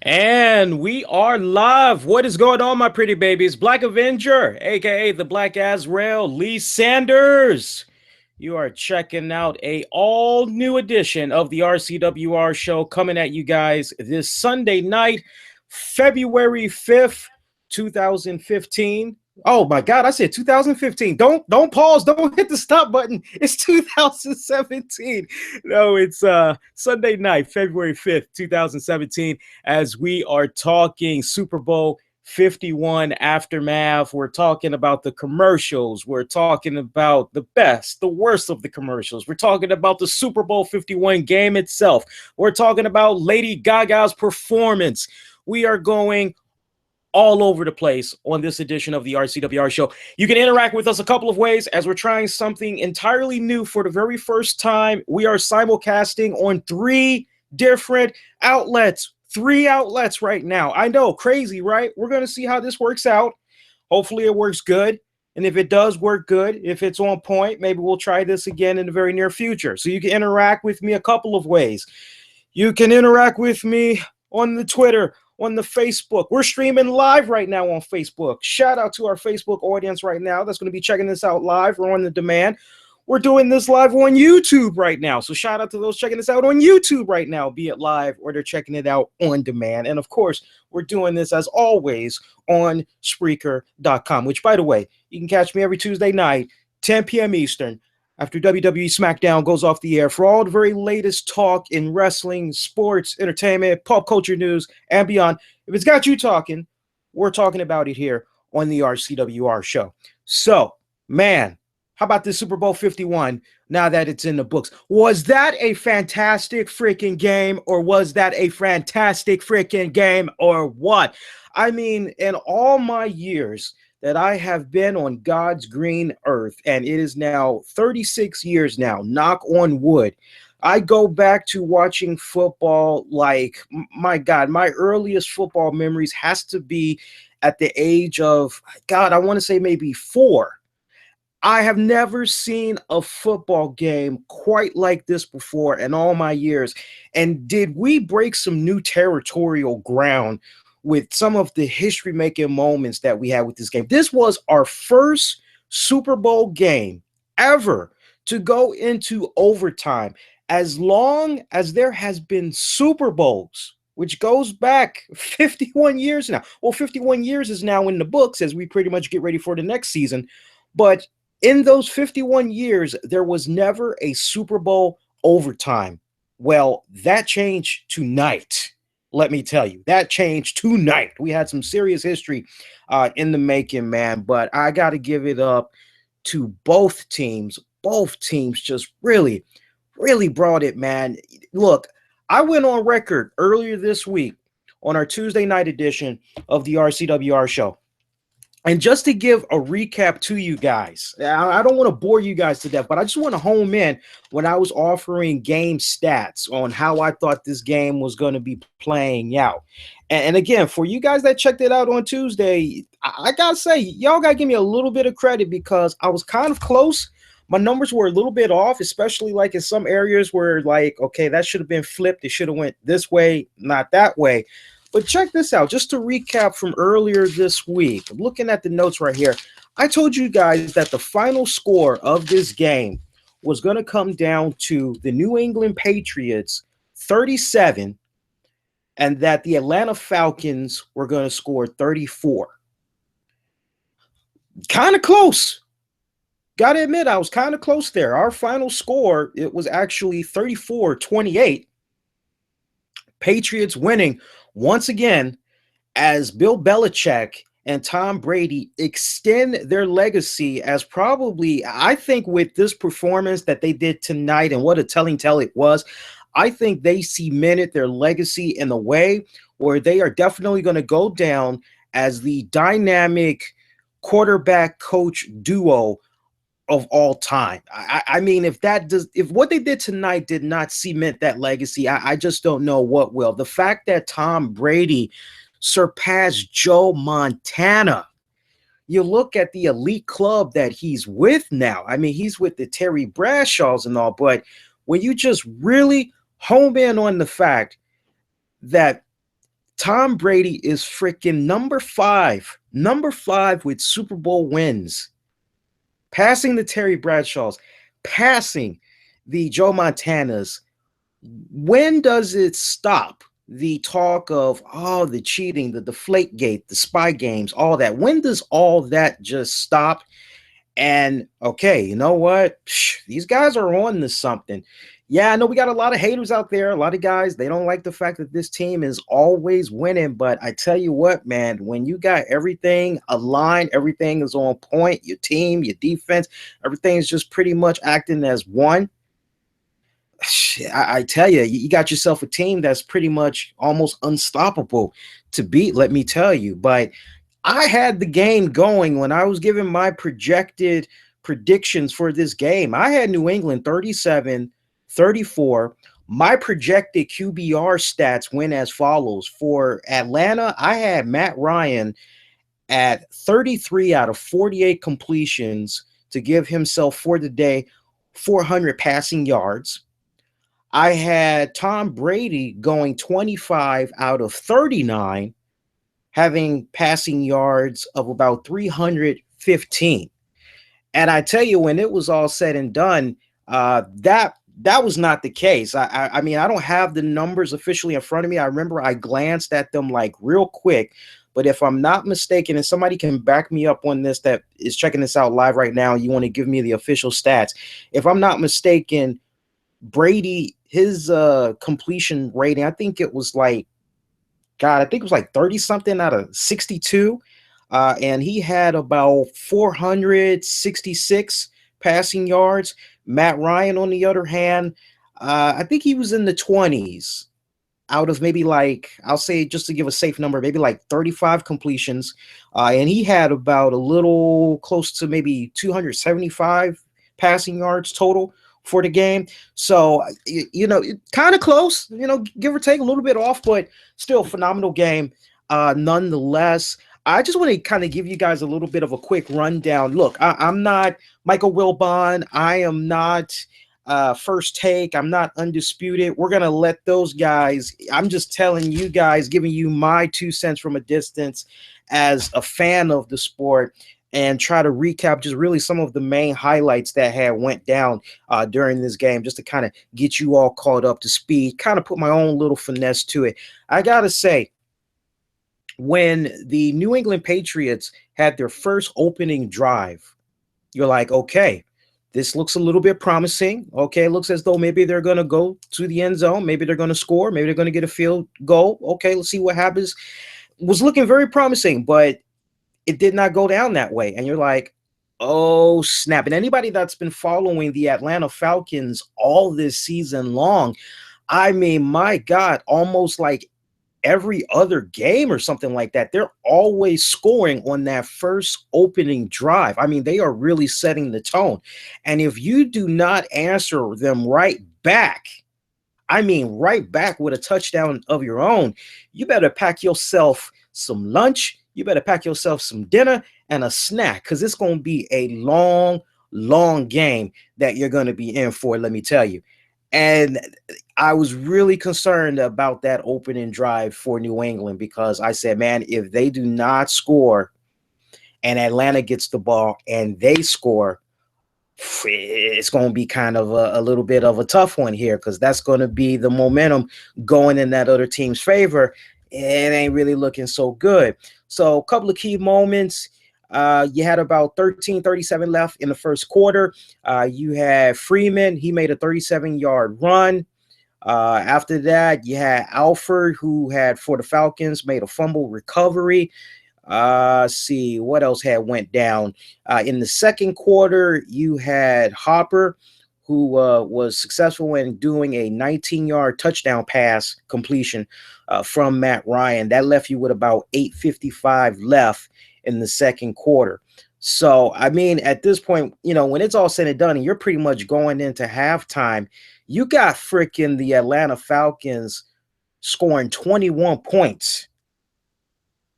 And we are live. What is going on, my pretty babies? Black Avenger, aka the Black Azrael, Lee Sanders. You are checking out a all new edition of the RCWR Show coming at you guys this Sunday night, February 5th, 2015. Oh my God, I said 2015. Don't pause, don't hit the stop button. It's 2017. No, it's Sunday night, February 5th, 2017, as we are talking Super Bowl 51 aftermath. We're talking about the commercials. We're talking about the best, the worst of the commercials. We're talking about the Super Bowl 51 game itself. We're talking about Lady Gaga's performance. We are going all over the place on this edition of the RCWR Show. You can interact with us a couple of ways as we're trying something entirely new for the very first time. We are simulcasting on three different outlets. Three outlets right now. I know, crazy, right? We're going to see how this works out. Hopefully it works good. And if it does work good, if it's on point, maybe we'll try this again in the very near future. So you can interact with me a couple of ways. You can interact with me on the Twitter, on the Facebook. We're streaming live right now on Facebook. Shout out to our Facebook audience right now that's going to be checking this out live or on the demand. We're doing this live on YouTube right now. So shout out to those checking this out on YouTube right now, be it live or they're checking it out on demand. And of course, we're doing this as always on Spreaker.com, which, by the way, you can catch me every Tuesday night, 10 p.m. Eastern, after WWE SmackDown goes off the air for all the very latest talk in wrestling, sports, entertainment, pop culture news, and beyond. If it's got you talking, we're talking about it here on the RCWR Show. So, man, how about this Super Bowl 51 now that it's in the books? Was that a fantastic freaking game, or was that a fantastic freaking game, or what? I mean, in all my years that I have been on God's green earth, and it is now 36 years now, knock on wood, I go back to watching football like, my God, my earliest football memories has to be at the age of, God, I want to say maybe 4. I have never seen a football game quite like this before in all my years. And did we break some new territorial ground with some of the history-making moments that we had with this game? This was our first Super Bowl game ever to go into overtime. As long as there has been Super Bowls, which goes back 51 years now. Well, 51 years is now in the books as we pretty much get ready for the next season. But in those 51 years, there was never a Super Bowl overtime. Well, that changed tonight. Let me tell you, that changed tonight. We had some serious history in the making, man. But I got to give it up to both teams. Both teams just really, really brought it, man. Look, I went on record earlier this week on our Tuesday night edition of the RCWR Show. And just to give a recap to you guys, I don't want to bore you guys to death, but I just want to home in when I was offering game stats on how I thought this game was going to be playing out. And again, for you guys that checked it out on Tuesday, I got to say, y'all got to give me a little bit of credit because I was kind of close. My numbers were a little bit off, especially like in some areas where like, okay, that should have been flipped. It should have went this way, not that way. But check this out, just to recap from earlier this week. I'm looking at the notes right here. I told you guys that the final score of this game was going to come down to the New England Patriots 37 and that the Atlanta Falcons were going to score 34. Kind of close. Got to admit, I was kind of close there. Our final score, it was actually 34-28. Patriots winning once again as Bill Belichick and Tom Brady extend their legacy as probably, I think with this performance that they did tonight and what a telling tale it was, I think they cemented their legacy in a way where they are definitely going to go down as the dynamic quarterback coach duo of all time. I mean, if what they did tonight did not cement that legacy, I just don't know what will. The fact that Tom Brady surpassed Joe Montana, you look at the elite club that he's with now. I mean, he's with the Terry Bradshaws and all, but when you just really home in on the fact that Tom Brady is freaking number five with Super Bowl wins, passing the Terry Bradshaws, passing the Joe Montanas. When does it stop? The talk of, oh, the cheating, the deflate gate, the spy games, all that. When does all that just stop? And okay, you know what? These guys are on to something. Yeah, I know we got a lot of haters out there. A lot of guys, they don't like the fact that this team is always winning. But I tell you what, man, when you got everything aligned, everything is on point, your team, your defense, everything is just pretty much acting as one. I tell you, you got yourself a team that's pretty much almost unstoppable to beat, let me tell you. But I had the game going when I was giving my projected predictions for this game. I had New England 37-34. My projected QBR stats went as follows. For Atlanta, I had Matt Ryan at 33 out of 48 completions to give himself for the day 400 passing yards. I had Tom Brady going 25 out of 39, having passing yards of about 315. And I tell you, when it was all said and done, that was not the case. I mean, I don't have the numbers officially in front of me. I remember I glanced at them like real quick. But if I'm not mistaken, and somebody can back me up on this that is checking this out live right now, you want to give me the official stats. If I'm not mistaken, Brady, his completion rating, I think it was like, God, I think it was like 30 something out of 62. And he had about 466 passing yards. Matt Ryan, on the other hand, I think he was in the 20s out of maybe, like, I'll say, just to give a safe number, maybe like 35 completions. And he had about a little close to maybe 275 passing yards total for the game. So, kind of close, give or take a little bit off, but still phenomenal game nonetheless. I just want to kind of give you guys a little bit of a quick rundown. Look, I'm not Michael Wilbon. I am not First Take. I'm not Undisputed. We're going to let those guys, I'm just telling you guys, giving you my 2 cents from a distance as a fan of the sport, and try to recap just really some of the main highlights that had went down during this game, just to kind of get you all caught up to speed, kind of put my own little finesse to it. I got to say, when the New England Patriots had their first opening drive, you're like, okay, this looks a little bit promising. Okay, it looks as though maybe they're going to go to the end zone. Maybe they're going to score. Maybe they're going to get a field goal. Okay, let's see what happens. Was looking very promising, but it did not go down that way. And you're like, oh, snap. And anybody that's been following the Atlanta Falcons all this season long, I mean, my God, almost like every other game or something like that, they're always scoring on that first opening drive. I mean, they are really setting the tone. And if you do not answer them right back, I mean, right back with a touchdown of your own, you better pack yourself some lunch. You better pack yourself some dinner and a snack, because it's going to be a long, long game that you're going to be in for, let me tell you. And I was really concerned about that opening drive for New England, because I said, man, if they do not score and Atlanta gets the ball and they score, it's going to be kind of a little bit of a tough one here, because that's going to be the momentum going in that other team's favor. It ain't really looking so good. So a couple of key moments. You had about 13:37 left in the first quarter. You had Freeman. He made a 37-yard run. After that, you had Alford, who had, for the Falcons, made a fumble recovery. See what else had went down. In the second quarter, you had Hopper, who was successful in doing a 19-yard touchdown pass completion from Matt Ryan. That left you with about 8:55 left in the second quarter. So, I mean, at this point, when it's all said and done and you're pretty much going into halftime, you got freaking the Atlanta Falcons scoring 21 points.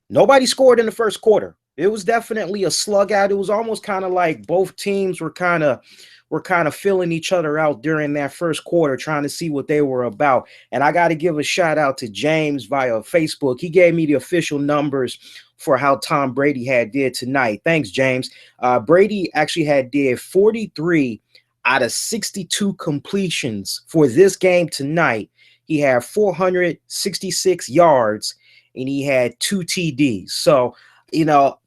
Nobody scored in the first quarter. It was definitely a slug out. It was almost kind of like both teams were kind of were kind of filling each other out during that first quarter, trying to see what they were about. And I got to give a shout out to James via Facebook. He gave me the official numbers for how Tom Brady had did tonight. Thanks, James. Brady actually had did 43 out of 62 completions for this game tonight. He had 466 yards and he had 2 TDs. So,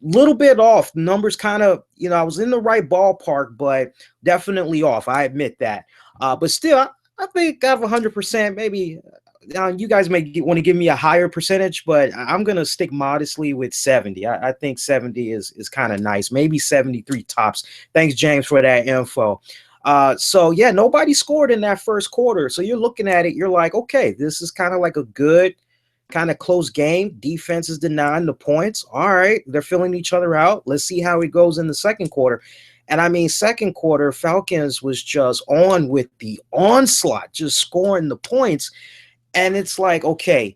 little bit off. Numbers kind of, I was in the right ballpark, but definitely off. I admit that. But still, I think I have 100%. Maybe you guys may want to give me a higher percentage, but I'm going to stick modestly with 70. I think 70 is kind of nice. Maybe 73 tops. Thanks, James, for that info. So yeah, nobody scored in that first quarter. So you're looking at it, you're like, okay, this is kind of like a good kind of close game. Defense is denying the points. All right, they're filling each other out. Let's see how it goes in the second quarter. And I mean, second quarter, Falcons was just on with the onslaught, just scoring the points. And it's like, okay,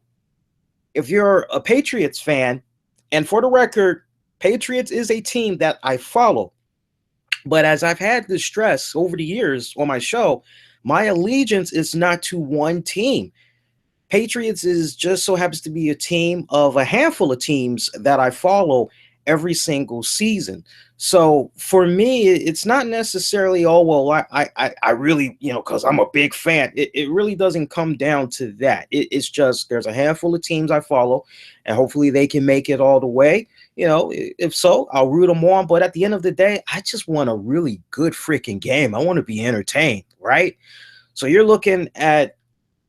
if you're a Patriots fan, and for the record, Patriots is a team that I follow. But as I've had to stress over the years on my show, my allegiance is not to one team. Patriots is just so happens to be a team of a handful of teams that I follow every single season. So for me, it's not necessarily, oh, well, I really, because I'm a big fan. It really doesn't come down to that. It's just there's a handful of teams I follow, and hopefully they can make it all the way. If so, I'll root them on. But at the end of the day, I just want a really good freaking game. I want to be entertained, right? So you're looking at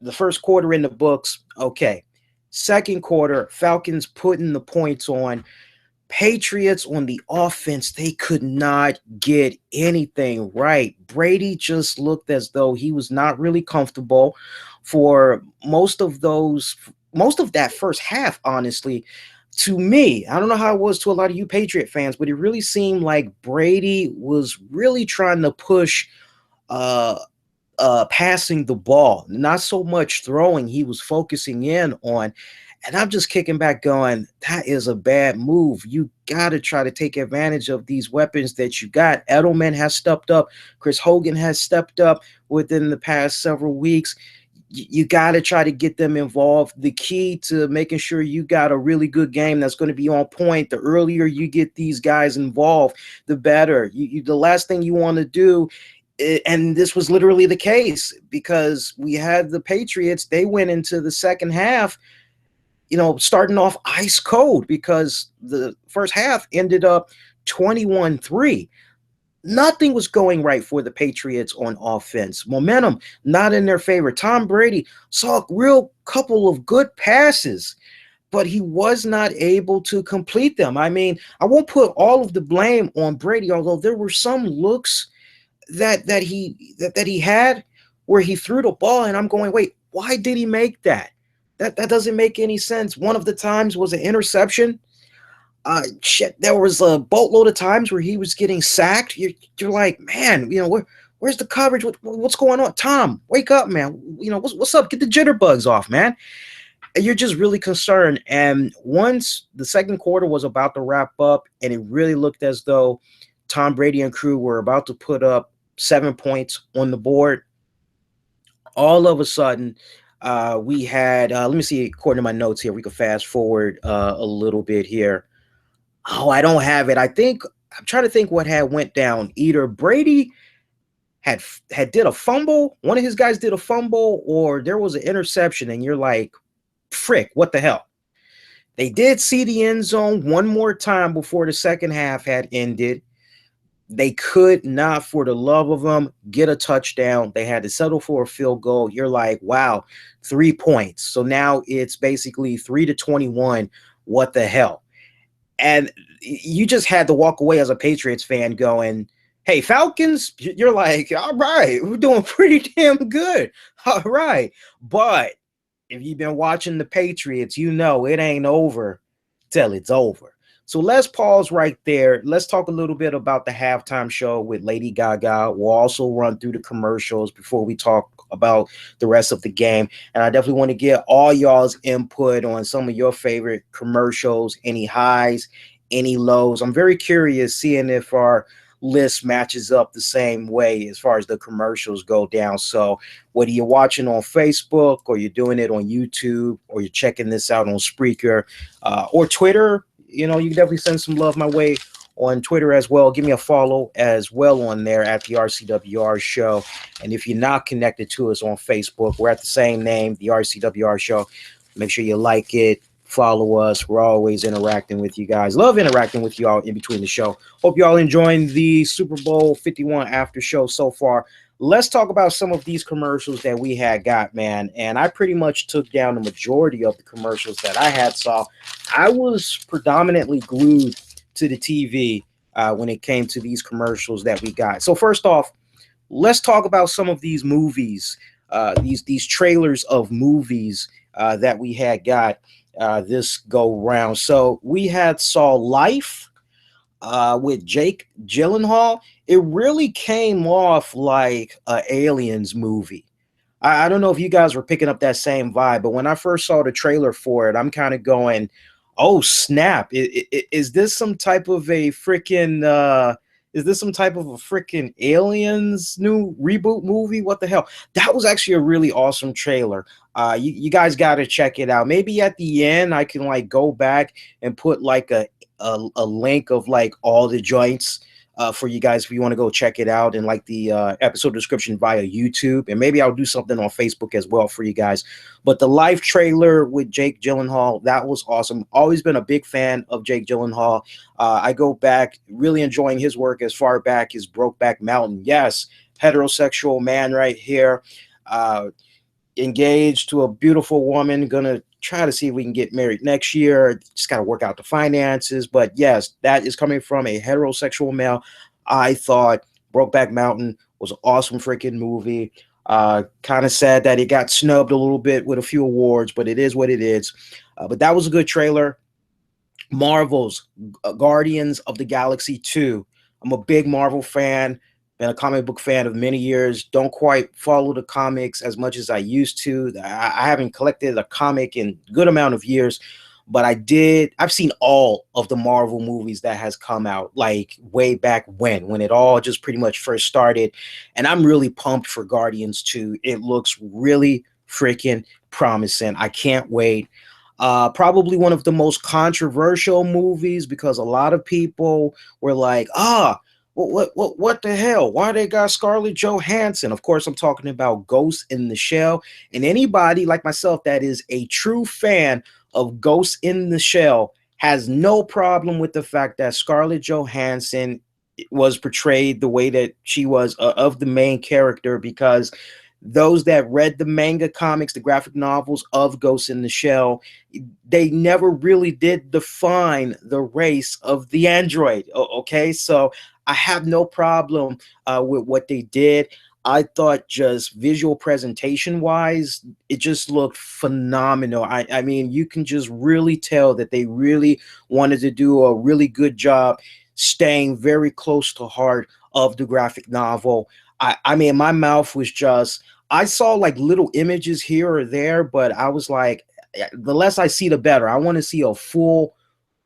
the first quarter in the books. Okay. Second quarter, Falcons putting the points on. Patriots on the offense, they could not get anything right. Brady just looked as though he was not really comfortable for most of that first half, honestly. To me, I don't know how it was to a lot of you Patriot fans, but it really seemed like Brady was really trying to push passing the ball, not so much throwing. He was focusing in on. And I'm just kicking back going, that is a bad move. You got to try to take advantage of these weapons that you got. Edelman has stepped up. Chris Hogan has stepped up within the past several weeks. You got to try to get them involved. The key to making sure you got a really good game that's going to be on point, the earlier you get these guys involved, the better. The last thing you want to do, and this was literally the case because we had the Patriots, they went into the second half starting off ice cold because the first half ended up 21-3. Nothing was going right for the Patriots on offense. Momentum not in their favor. Tom Brady saw a real couple of good passes, but he was not able to complete them. I mean, I won't put all of the blame on Brady, although there were some looks that he had where he threw the ball, and I'm going, wait, why did he make that? That doesn't make any sense. One of the times was an interception. There was a boatload of times where he was getting sacked. You're like, man, where's the coverage? What's going on? Tom, wake up, man. What's up? Get the jitterbugs off, man. You're just really concerned. And once the second quarter was about to wrap up, and it really looked as though Tom Brady and crew were about to put up 7 points on the board, all of a sudden, we had, let me see, according to my notes here, we could fast forward a little bit here. Oh, I don't have it. I'm trying to think what had went down. Either Brady had did a fumble, one of his guys did a fumble, or there was an interception, and you're like, frick, what the hell? They did see the end zone one more time before the second half had ended. They could not, for the love of them, get a touchdown. They had to settle for a field goal. You're like, wow, 3 points. So now it's basically 3-21. What the hell? And you just had to walk away as a Patriots fan going, hey, Falcons, you're like, all right, we're doing pretty damn good. All right. But if you've been watching the Patriots, it ain't over till it's over. So let's pause right there. Let's talk a little bit about the halftime show with Lady Gaga. We'll also run through the commercials before we talk about the rest of the game. And I definitely want to get all y'all's input on some of your favorite commercials, any highs, any lows. I'm very curious seeing if our list matches up the same way as far as the commercials go down. So whether you're watching on Facebook or you're doing it on YouTube or you're checking this out on Spreaker or Twitter, you know, you can definitely send some love my way on Twitter as well. Give me a follow as well on there at the RCWR Show. And if you're not connected to us on Facebook, we're at the same name, the RCWR Show. Make sure you like it, follow us. We're always interacting with you guys. Love interacting with you all in between the show. Hope you all enjoying the Super Bowl 51 after show so far. Let's talk about some of these commercials that we had got, man. And I pretty much took down the majority of the commercials that I had saw. I was predominantly glued to the TV when it came to these commercials that we got. So first off, let's talk about some of these movies, these trailers of movies that we had got this go round. So we had saw Life with Jake Gyllenhaal. It really came off like an Aliens movie. I don't know if you guys were picking up that same vibe, but when I first saw the trailer for it, I'm kind of going, oh snap! Is this some type of a freaking Aliens new reboot movie? What the hell? That was actually a really awesome trailer. You guys got to check it out. Maybe at the end I can like go back and put like a link of like all the joints for you guys if you want to go check it out in like the episode description via YouTube, and maybe I'll do something on Facebook as well for you guys. But the Live trailer with Jake Gyllenhaal, that was awesome. Always been a big fan of Jake Gyllenhaal. I go back really enjoying his work as far back as Brokeback Mountain. Yes, heterosexual man right here, engaged to a beautiful woman, gonna try to see if we can get married next year. Just got to work out the finances. But yes, that is coming from a heterosexual male. I thought Brokeback Mountain was an awesome freaking movie. Kind of sad that it got snubbed a little bit with a few awards, but it is what it is. But that was a good trailer. Marvel's Guardians of the Galaxy 2. I'm a big Marvel fan. Been a comic book fan of many years. Don't quite follow the comics as much as I used to. I haven't collected a comic in a good amount of years, but I've seen all of the Marvel movies that has come out, like way back when it all just pretty much first started. And I'm really pumped for Guardians 2. It looks really freaking promising. I can't wait. Probably one of the most controversial movies because a lot of people were like, what the hell? Why they got Scarlett Johansson? Of course, I'm talking about Ghost in the Shell. And anybody like myself that is a true fan of Ghost in the Shell has no problem with the fact that Scarlett Johansson was portrayed the way that she was of the main character, because those that read the manga comics, the graphic novels of Ghost in the Shell, they never really did define the race of the android. Okay, so I have no problem with what they did. I thought just visual presentation wise, it just looked phenomenal. I mean, you can just really tell that they really wanted to do a really good job staying very close to heart of the graphic novel. I mean, my mouth was just, I saw like little images here or there, but I was like, the less I see, the better. I want to see a full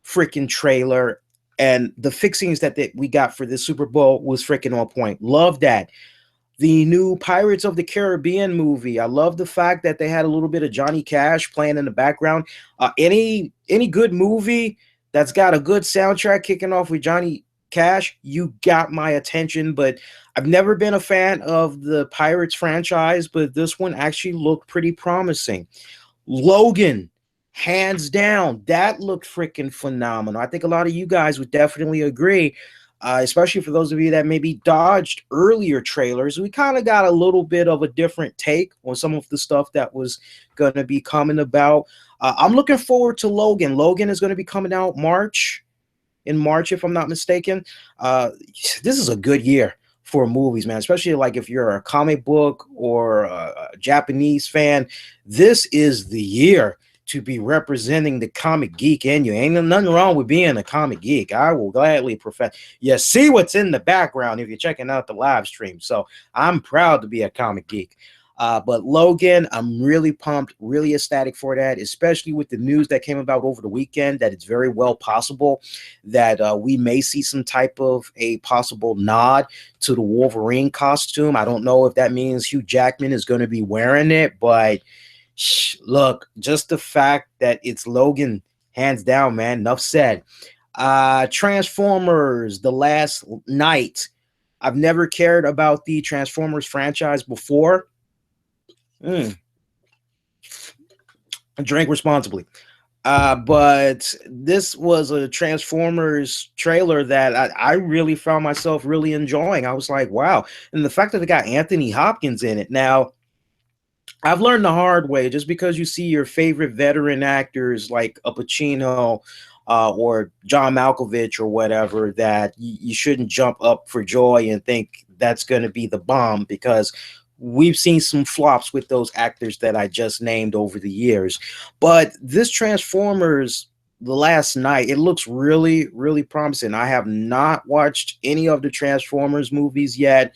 freaking trailer. And the fixings that we got for this Super Bowl was freaking on point. Love that. The new Pirates of the Caribbean movie. I love the fact that they had a little bit of Johnny Cash playing in the background. Any good movie that's got a good soundtrack kicking off with Johnny Cash, you got my attention. But I've never been a fan of the Pirates franchise, but this one actually looked pretty promising. Logan, hands down, that looked freaking phenomenal. I think a lot of you guys would definitely agree, especially for those of you that maybe dodged earlier trailers. We kind of got a little bit of a different take on some of the stuff that was going to be coming about. I'm looking forward to Logan. Logan is going to be coming out in March, if I'm not mistaken. This is a good year for movies, man, especially like if you're a comic book or a Japanese fan. This is the year to be representing the comic geek in you. Ain't nothing wrong with being a comic geek. I will gladly profess. You see what's in the background if you're checking out the live stream. So I'm proud to be a comic geek. But Logan, I'm really pumped, really ecstatic for that, especially with the news that came about over the weekend that it's very well possible that we may see some type of a possible nod to the Wolverine costume. I don't know if that means Hugh Jackman is going to be wearing it, but look, just the fact that it's Logan, hands down, man. Enough said. Transformers: The Last Night. I've never cared about the Transformers franchise before. Mm, drink responsibly. But this was a Transformers trailer that I really found myself really enjoying. I was like, wow. And the fact that it got Anthony Hopkins in it. Now, I've learned the hard way, just because you see your favorite veteran actors like a Pacino or John Malkovich or whatever, that you shouldn't jump up for joy and think that's going to be the bomb, because we've seen some flops with those actors that I just named over the years. But this Transformers: The Last Night, it looks really, really promising. I have not watched any of the Transformers movies yet.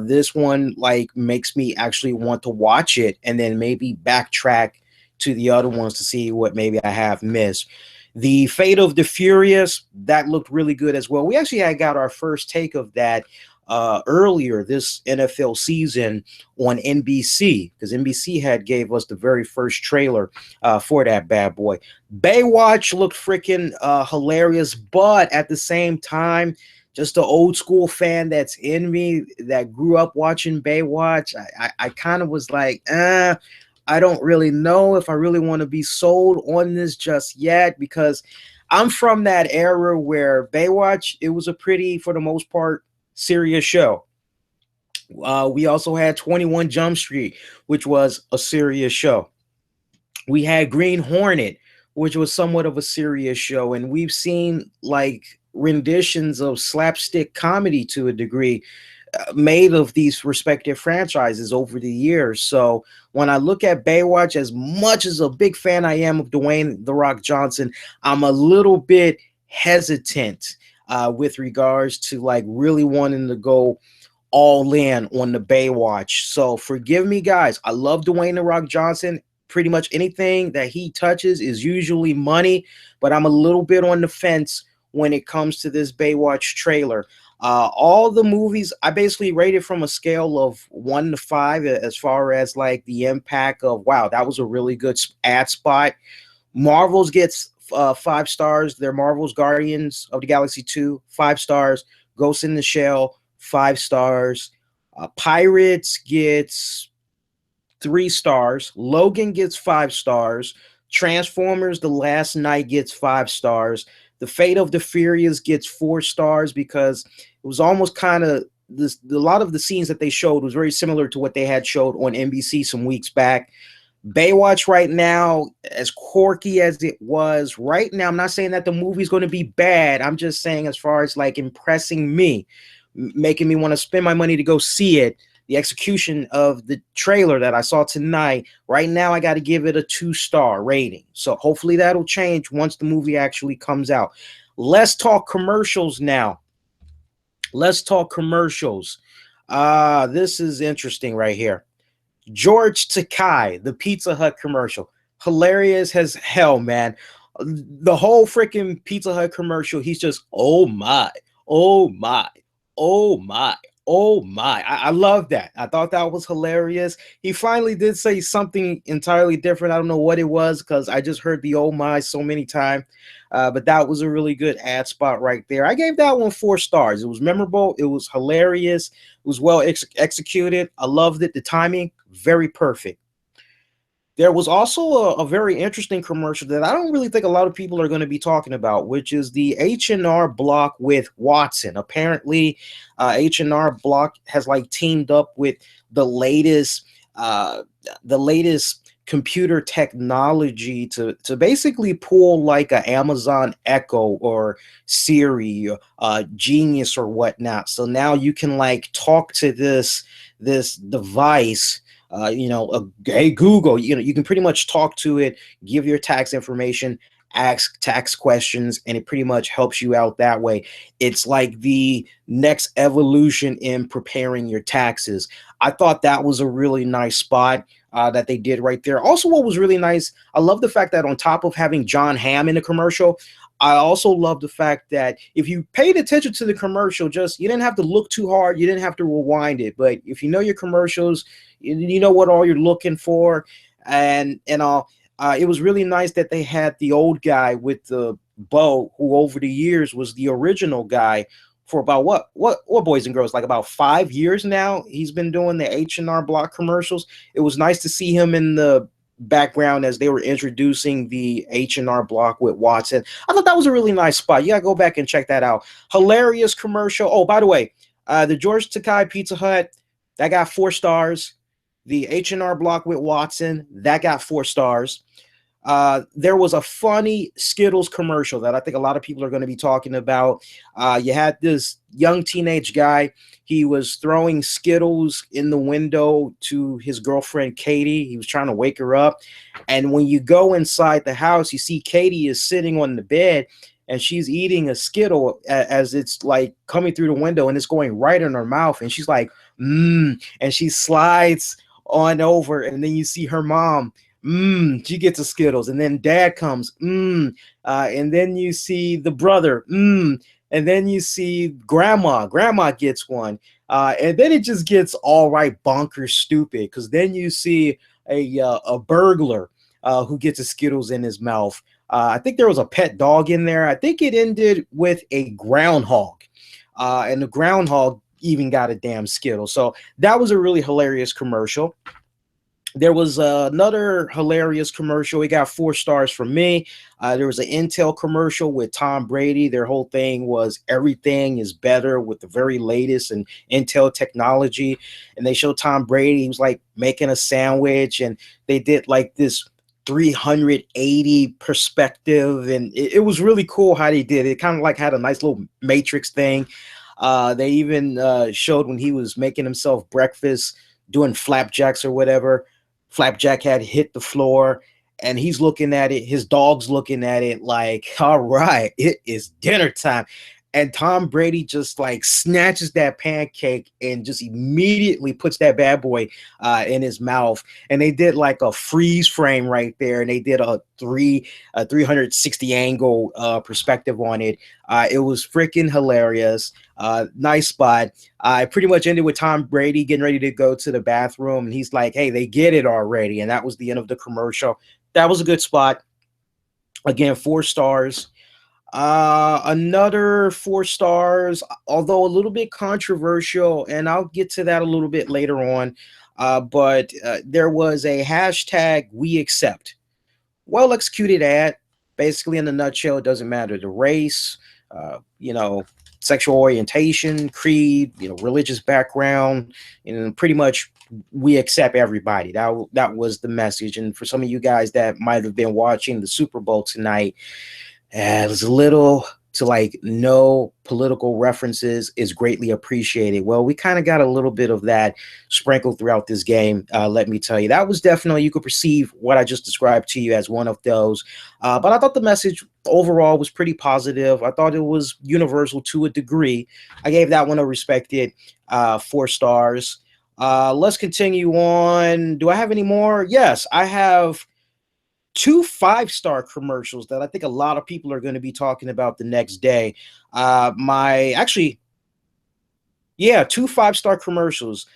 This one like makes me actually want to watch it and then maybe backtrack to the other ones to see what maybe I have missed. The Fate of the Furious, that looked really good as well. We actually had got our first take of that earlier this NFL season on NBC, because NBC had gave us the very first trailer for that bad boy. Baywatch looked freaking hilarious, but at the same time, just the old school fan that's in me that grew up watching Baywatch, I kind of was like, I don't really know if I really want to be sold on this just yet, because I'm from that era where Baywatch, it was a pretty, for the most part, serious show. We also had 21 Jump Street, which was a serious show. We had Green Hornet, which was somewhat of a serious show. And we've seen like renditions of slapstick comedy to a degree made of these respective franchises over the years. So when I look at Baywatch, as much as a big fan I am of Dwayne "The Rock" Johnson, I'm a little bit hesitant with regards to like really wanting to go all in on the Baywatch. So forgive me, guys. I love Dwayne "The Rock" Johnson. Pretty much anything that he touches is usually money, but I'm a little bit on the fence when it comes to this Baywatch trailer. All the movies, I basically rated from a scale of 1 to 5 as far as like the impact of, wow, that was a really good ad spot. Marvel's gets 5 stars. They're Marvel's Guardians of the Galaxy 2, 5 stars. Ghost in the Shell, 5 stars. Pirates gets 3 stars. Logan gets 5 stars. Transformers: The Last Night gets 5 stars. The Fate of the Furious gets 4 stars, because it was almost kind of this. A lot of the scenes that they showed was very similar to what they had showed on NBC some weeks back. Baywatch right now, as quirky as it was right now, I'm not saying that the movie's going to be bad. I'm just saying as far as like impressing me, making me want to spend my money to go see it, the execution of the trailer that I saw tonight, right now I got to give it a 2-star rating. So hopefully that'll change once the movie actually comes out. Let's talk commercials now. Let's talk commercials. This is interesting right here. George Takei, the Pizza Hut commercial. Hilarious as hell, man. The whole freaking Pizza Hut commercial, he's just, oh my, oh my, oh my, oh my. I love that. I thought that was hilarious. He finally did say something entirely different. I don't know what it was, because I just heard the oh my so many times. But that was a really good ad spot right there. I gave that one 4 stars. It was memorable. It was hilarious. It was well executed. I loved it. The timing, very perfect. There was also a very interesting commercial that I don't really think a lot of people are going to be talking about, which is the H&R Block with Watson. Apparently, H&R Block has like teamed up with the latest computer technology to basically pull like an Amazon Echo or Siri, Genius or whatnot. So now you can like talk to this device. Hey Google, you can pretty much talk to it, give your tax information, ask tax questions, and it pretty much helps you out that way. It's like the next evolution in preparing your taxes. I thought that was a really nice spot that they did right there. Also, what was really nice, I love the fact that on top of having John Hamm in the commercial, I also love the fact that if you paid attention to the commercial, just you didn't have to look too hard, you didn't have to rewind it. But if you know your commercials, you know what all you're looking for, and all. It was really nice that they had the old guy with the bow, who over the years was the original guy for about what boys and girls, like about 5 years now. He's been doing the H&R Block commercials. It was nice to see him in the background as they were introducing the H&R Block with Watson. I thought that was a really nice spot. You gotta go back and check that out. Hilarious commercial. Oh, by the way, the George Takai Pizza Hut, that got 4 stars. The H&R Block with Watson, that got 4 stars. There was a funny Skittles commercial that I think a lot of people are going to be talking about. You had this young teenage guy. He was throwing Skittles in the window to his girlfriend, Katie. He was trying to wake her up. And when you go inside the house, you see Katie is sitting on the bed and she's eating a Skittle as it's like coming through the window and it's going right in her mouth. And she's like, and she slides on over. And then you see her mom. She gets a Skittles, and then dad comes, and then you see the brother, and then you see grandma gets one, and then it just gets all right bonkers stupid, because then you see a burglar who gets a Skittles in his mouth. I think there was a pet dog in there. I think it ended with a groundhog, and the groundhog even got a damn Skittle. So that was a really hilarious commercial. There was another hilarious commercial. It got 4 stars from me. There was an Intel commercial with Tom Brady. Their whole thing was everything is better with the very latest in Intel technology. And they showed Tom Brady. He was like making a sandwich, and they did like this 380 perspective. And it was really cool how they did it. It kind of like had a nice little Matrix thing. They even showed when he was making himself breakfast, doing flapjacks or whatever. Flapjack had hit the floor and he's looking at it. His dog's looking at it like, all right, it is dinner time. And Tom Brady just like snatches that pancake and just immediately puts that bad boy in his mouth. And they did like a freeze frame right there. And they did a 360 angle perspective on it. It was freaking hilarious. Nice spot. I pretty much ended with Tom Brady getting ready to go to the bathroom. And he's like, hey, they get it already. And that was the end of the commercial. That was a good spot. Again, 4 stars. Another 4 stars, although a little bit controversial, and I'll get to that a little bit later on. But there was a hashtag we accept. Well executed ad. Basically, in a nutshell, it doesn't matter the race, sexual orientation, creed, religious background, pretty much we accept everybody. That was the message. And for some of you guys that might have been watching the Super Bowl tonight, it was a little to like no political references is greatly appreciated. Well, we kind of got a little bit of that sprinkled throughout this game. Let me tell you, that was definitely, you could perceive what I just described to you as one of those. But I thought the message overall was pretty positive. I thought it was universal to a degree. I gave that one a respected 4 stars. Let's continue on. Do I have any more? Yes, I have 2 5-star commercials that I think a lot of people are going to be talking about the next day. 2 5-star commercials.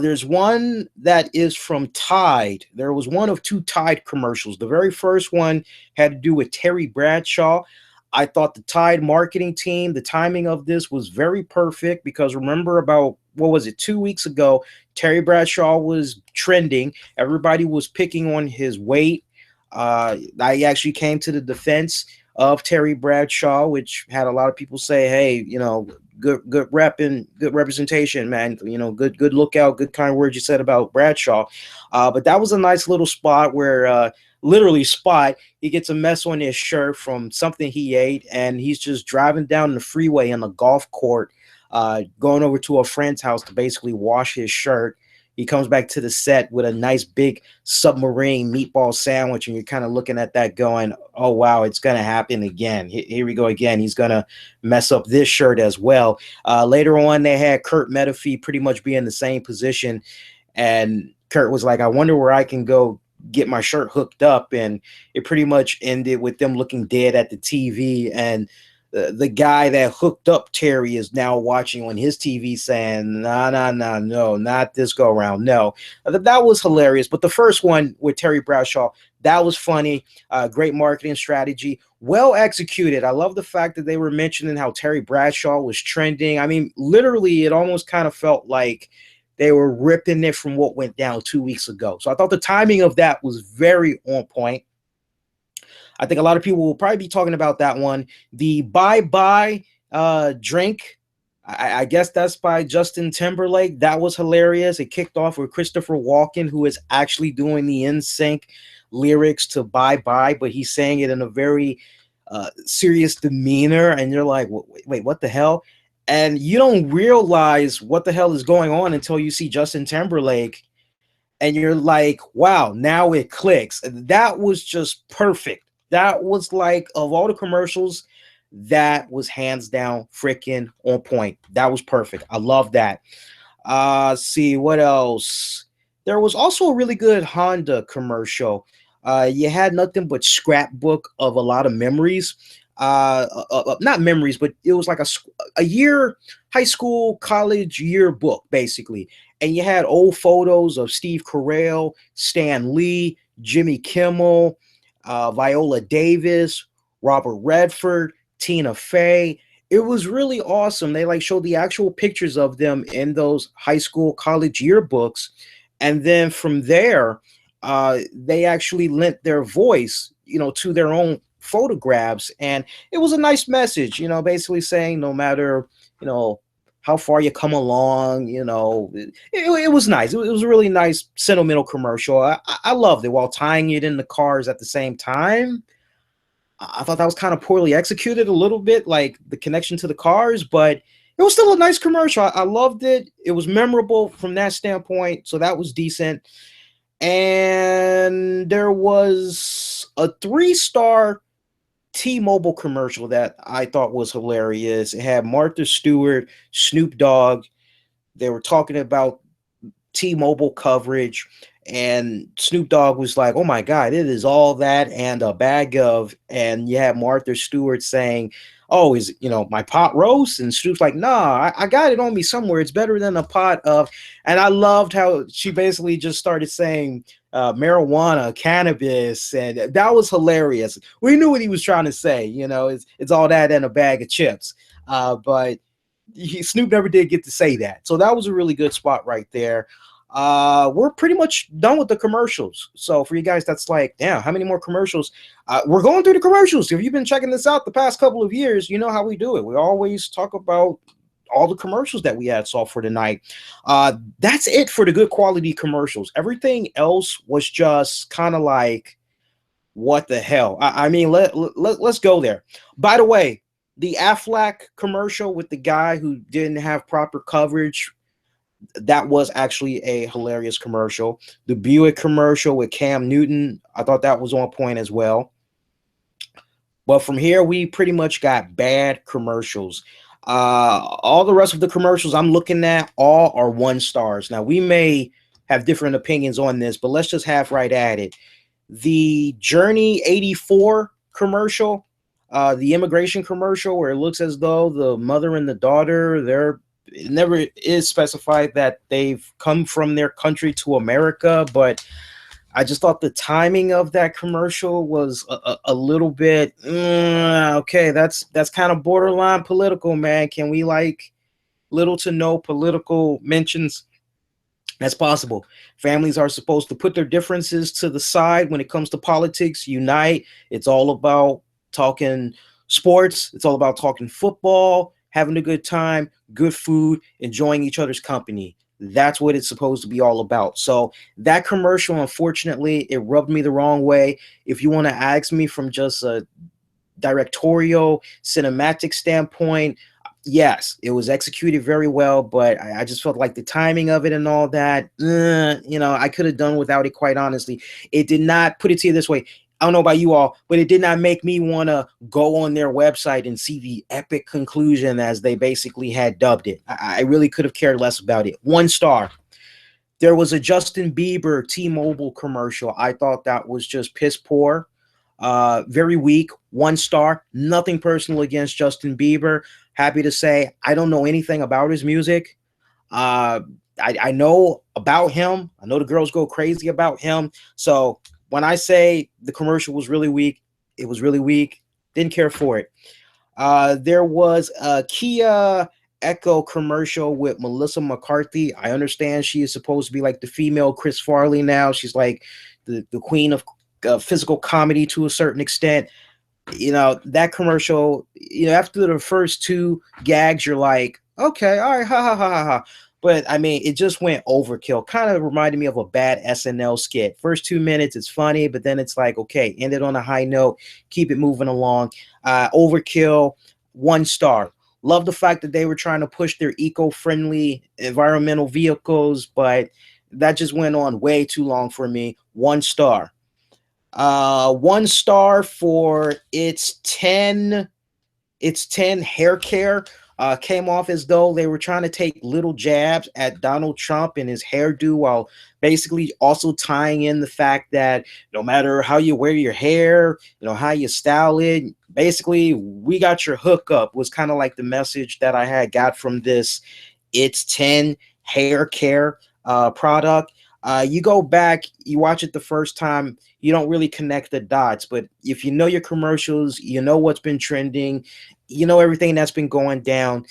There's one that is from Tide. There was one of 2 Tide commercials. The very first one had to do with Terry Bradshaw. I thought the Tide marketing team, the timing of this was very perfect, because remember about, 2 weeks ago, Terry Bradshaw was trending. Everybody was picking on his weight. I actually came to the defense of Terry Bradshaw, which had a lot of people say, hey, good rep and good representation, man. Good lookout, good kind words you said about Bradshaw. But that was a nice little spot where literally he gets a mess on his shirt from something he ate, and he's just driving down the freeway in a golf cart, going over to a friend's house to basically wash his shirt. He comes back to the set with a nice big submarine meatball sandwich, and you're kind of looking at that going, oh, wow, it's going to happen again. Here we go again. He's going to mess up this shirt as well. Later on, they had Kurt Menefee pretty much be in the same position, and Kurt was like, I wonder where I can go get my shirt hooked up, and it pretty much ended with them looking dead at the TV, and the guy that hooked up Terry is now watching on his TV saying, no, not this go around. No, that was hilarious. But the first one with Terry Bradshaw, that was funny. Great marketing strategy. Well executed. I love the fact that they were mentioning how Terry Bradshaw was trending. I mean, literally, it almost kind of felt like they were ripping it from what went down 2 weeks ago. So I thought the timing of that was very on point. I think a lot of people will probably be talking about that one. The Bye-Bye drink, I guess that's by Justin Timberlake. That was hilarious. It kicked off with Christopher Walken, who is actually doing the NSYNC lyrics to Bye-Bye, but he's saying it in a very serious demeanor. And you're like, wait, what the hell? And you don't realize what the hell is going on until you see Justin Timberlake. And you're like, wow, now it clicks. That was just perfect. That was like, of all the commercials, that was hands down freaking on point. That was perfect. I love that. See, what else? There was also a really good Honda commercial. You had nothing but scrapbook of a lot of memories. Not memories, but it was like a year, high school, college yearbook, basically. And you had old photos of Steve Carell, Stan Lee, Jimmy Kimmel, Viola Davis, Robert Redford, Tina Fey. It was really awesome. They like showed the actual pictures of them in those high school, college yearbooks. And then from there, they actually lent their voice, to their own photographs. And it was a nice message, basically saying no matter, how far you come along, it was nice. It was a really nice sentimental commercial. I loved it while tying it in the cars at the same time. I thought that was kind of poorly executed a little bit, like the connection to the cars, but it was still a nice commercial. I loved it. It was memorable from that standpoint, so that was decent. And there was a 3-star T-Mobile commercial that I thought was hilarious. It had Martha Stewart, Snoop Dogg. They were talking about T-Mobile coverage, and Snoop Dogg was like, oh my God, it is all that and a bag of, and you had Martha Stewart saying, oh, is, my pot roast? And Snoop's like, nah, I got it on me somewhere. It's better than a pot of, and I loved how she basically just started saying marijuana, cannabis, and that was hilarious. We knew what he was trying to say, it's all that and a bag of chips. But Snoop never did get to say that. So that was a really good spot right there. We're pretty much done with the commercials. So for you guys, that's like, damn, how many more commercials? We're going through the commercials. If you've been checking this out the past couple of years, you know how we do it. We always talk about all the commercials that we had saw for tonight. That's it for the good quality commercials. Everything else was just kind of like, what the hell? I mean, let's go there. By the way, the Aflac commercial with the guy who didn't have proper coverage, that was actually a hilarious commercial. The Buick commercial with Cam Newton, I thought that was on point as well. But from here, we pretty much got bad commercials. All the rest of the commercials I'm looking at, all are 1 stars. Now, we may have different opinions on this, but let's just have right at it. The Journey 84 commercial, the immigration commercial, where it looks as though the mother and the daughter, it never is specified that they've come from their country to America, but I just thought the timing of that commercial was a little bit, okay, that's kind of borderline political, man. Can we like little to no political mentions? That's possible. Families are supposed to put their differences to the side when it comes to politics, unite. It's all about talking sports. It's all about talking football, having a good time, good food, enjoying each other's company. That's what it's supposed to be all about. So that commercial, unfortunately, it rubbed me the wrong way. If you want to ask me from just a directorial, cinematic standpoint, Yes, it was executed very well, but I just felt like the timing of it and all that, I could have done without it, quite honestly. It did not, put it to you this way. I don't know about you all, but it did not make me want to go on their website and see the epic conclusion as they basically had dubbed it. I really could have cared less about it. 1 star. There was a Justin Bieber T-Mobile commercial. I thought that was just piss poor. Very weak. 1 star. Nothing personal against Justin Bieber. Happy to say I don't know anything about his music. Uh, I know about him. I know the girls go crazy about him. So when I say the commercial was really weak, it was really weak. Didn't care for it. There was a Kia Echo commercial with Melissa McCarthy. I understand she is supposed to be like the female Chris Farley now. She's like the queen of physical comedy to a certain extent. That commercial, after the first two gags, you're like, okay, all right, ha ha ha ha ha. But I mean, it just went overkill. Kind of reminded me of a bad SNL skit. First 2 minutes, it's funny, but then it's like, okay, end it on a high note, keep it moving along. Overkill, 1 star. Love the fact that they were trying to push their eco-friendly environmental vehicles, but that just went on way too long for me. 1 star. 1 star for its 10 hair care. Came off as though they were trying to take little jabs at Donald Trump and his hairdo, while basically also tying in the fact that no matter how you wear your hair, how you style it, basically we got your hookup, was kind of like the message that I had got from this It's 10 hair care product. You go back, you watch it the first time, you don't really connect the dots. But if you know your commercials, you know what's been trending, you know everything that's been going down.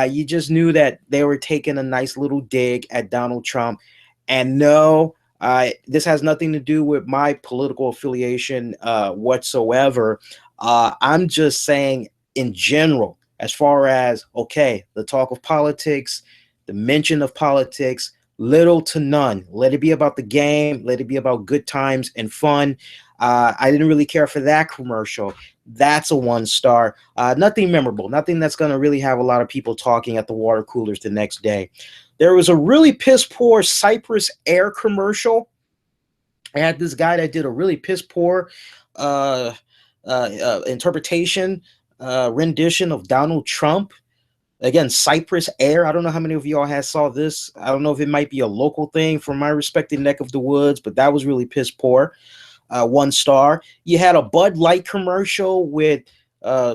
You just knew that they were taking a nice little dig at Donald Trump. And no, this has nothing to do with my political affiliation whatsoever. I'm just saying in general, as far as, okay, the talk of politics, the mention of politics, little to none. Let it be about the game. Let it be about good times and fun. I didn't really care for that commercial. That's a 1 star. Nothing memorable. Nothing that's going to really have a lot of people talking at the water coolers the next day. There was a really piss poor Cypress Air commercial. I had this guy that did a really piss poor interpretation, rendition of Donald Trump. Again, Cypress Air. I don't know how many of y'all had saw this. I don't know if it might be a local thing from my respective neck of the woods, but that was really piss poor. 1 star. You had a Bud Light commercial with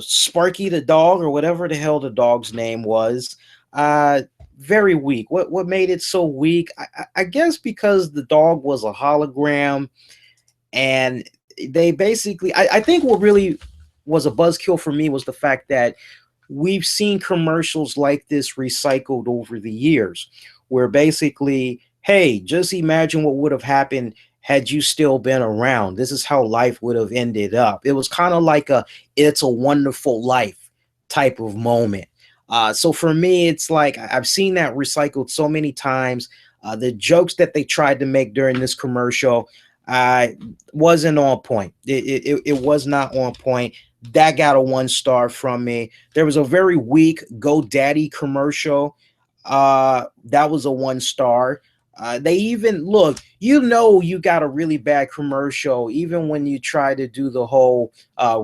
Sparky the dog, or whatever the hell the dog's name was. Very weak. What made it so weak? I guess because the dog was a hologram, and they basically, I think what really was a buzzkill for me was the fact that we've seen commercials like this recycled over the years, where basically, hey, just imagine what would have happened had you still been around. This is how life would have ended up. It was kind of like a It's a Wonderful Life type of moment. So for me, it's like I've seen that recycled so many times. The jokes that they tried to make during this commercial wasn't on point. It was not on point. That got a 1 star from me. There was a very weak GoDaddy commercial. That was a 1 star. They even look, you got a really bad commercial, even when you try to do the whole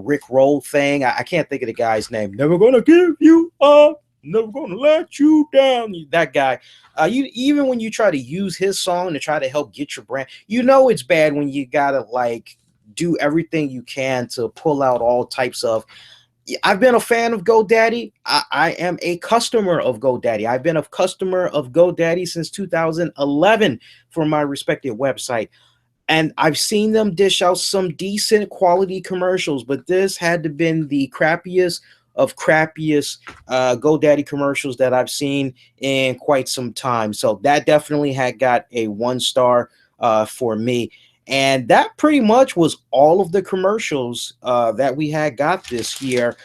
Rick Roll thing. I can't think of the guy's name. Never gonna give you up, never gonna let you down. That guy. Even when you try to use his song to try to help get your brand, it's bad when you gotta like do everything you can to pull out all types of. I've been a fan of GoDaddy. I am a customer of GoDaddy. I've been a customer of GoDaddy since 2011 for my respective website. And I've seen them dish out some decent quality commercials, but this had to been the crappiest of crappiest GoDaddy commercials that I've seen in quite some time. So that definitely had got a 1 star for me. And that pretty much was all of the commercials that we had got this year.